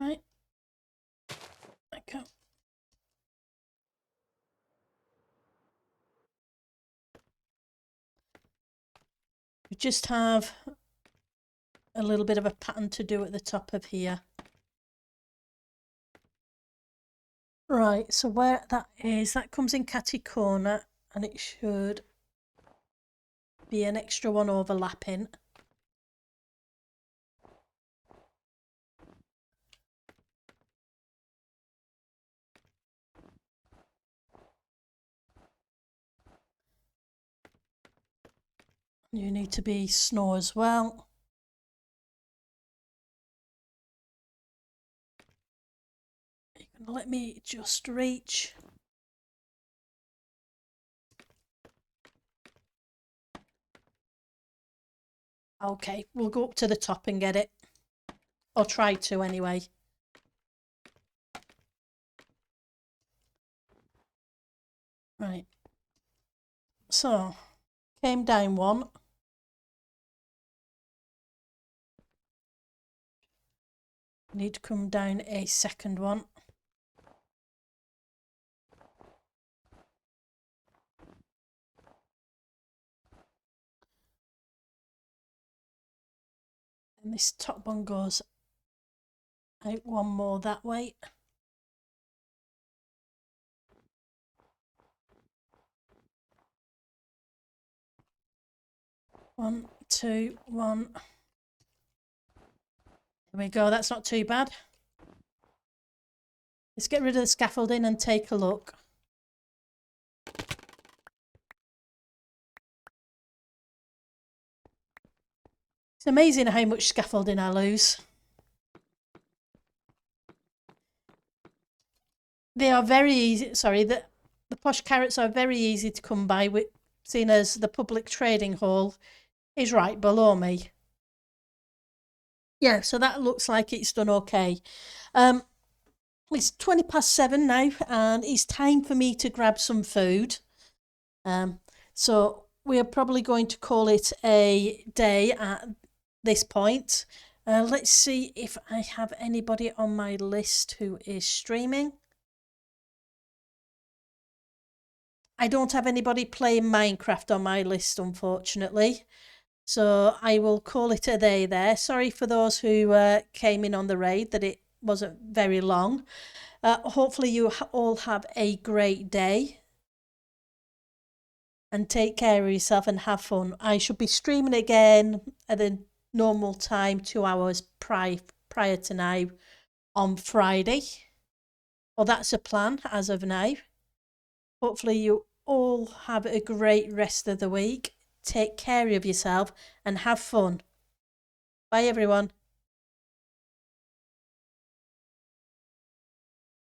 Right. Okay. We just have a little bit of a pattern to do at the top of here. Right, so where that is, that comes in catty corner, and it should be an extra one overlapping. You need to be snow as well. You're going to let me just reach. Okay, we'll go up to the top and get it. Or try to anyway. Right. So, came down one. Need to come down a second one. And this top one goes out one more that way. One, two, one. There we go, that's not too bad. Let's get rid of the scaffolding and take a look. It's amazing how much scaffolding I lose. They are very easy, sorry, the posh carrots are very easy to come by, with, seeing as the public trading hall is right below me. Yeah, so that looks like it's done okay. It's 7:20 now, and it's time for me to grab some food. So we are probably going to call it a day at this point. Let's see if I have anybody on my list who is streaming. I don't have anybody playing Minecraft on my list, unfortunately. So I will call it a day there. Sorry for those who came in on the raid that it wasn't very long. Hopefully you all have a great day. And take care of yourself and have fun. I should be streaming again at the normal time, 2 hours prior to now on Friday. Well, that's a plan as of now. Hopefully you all have a great rest of the week. Take care of yourself and have fun. Bye everyone.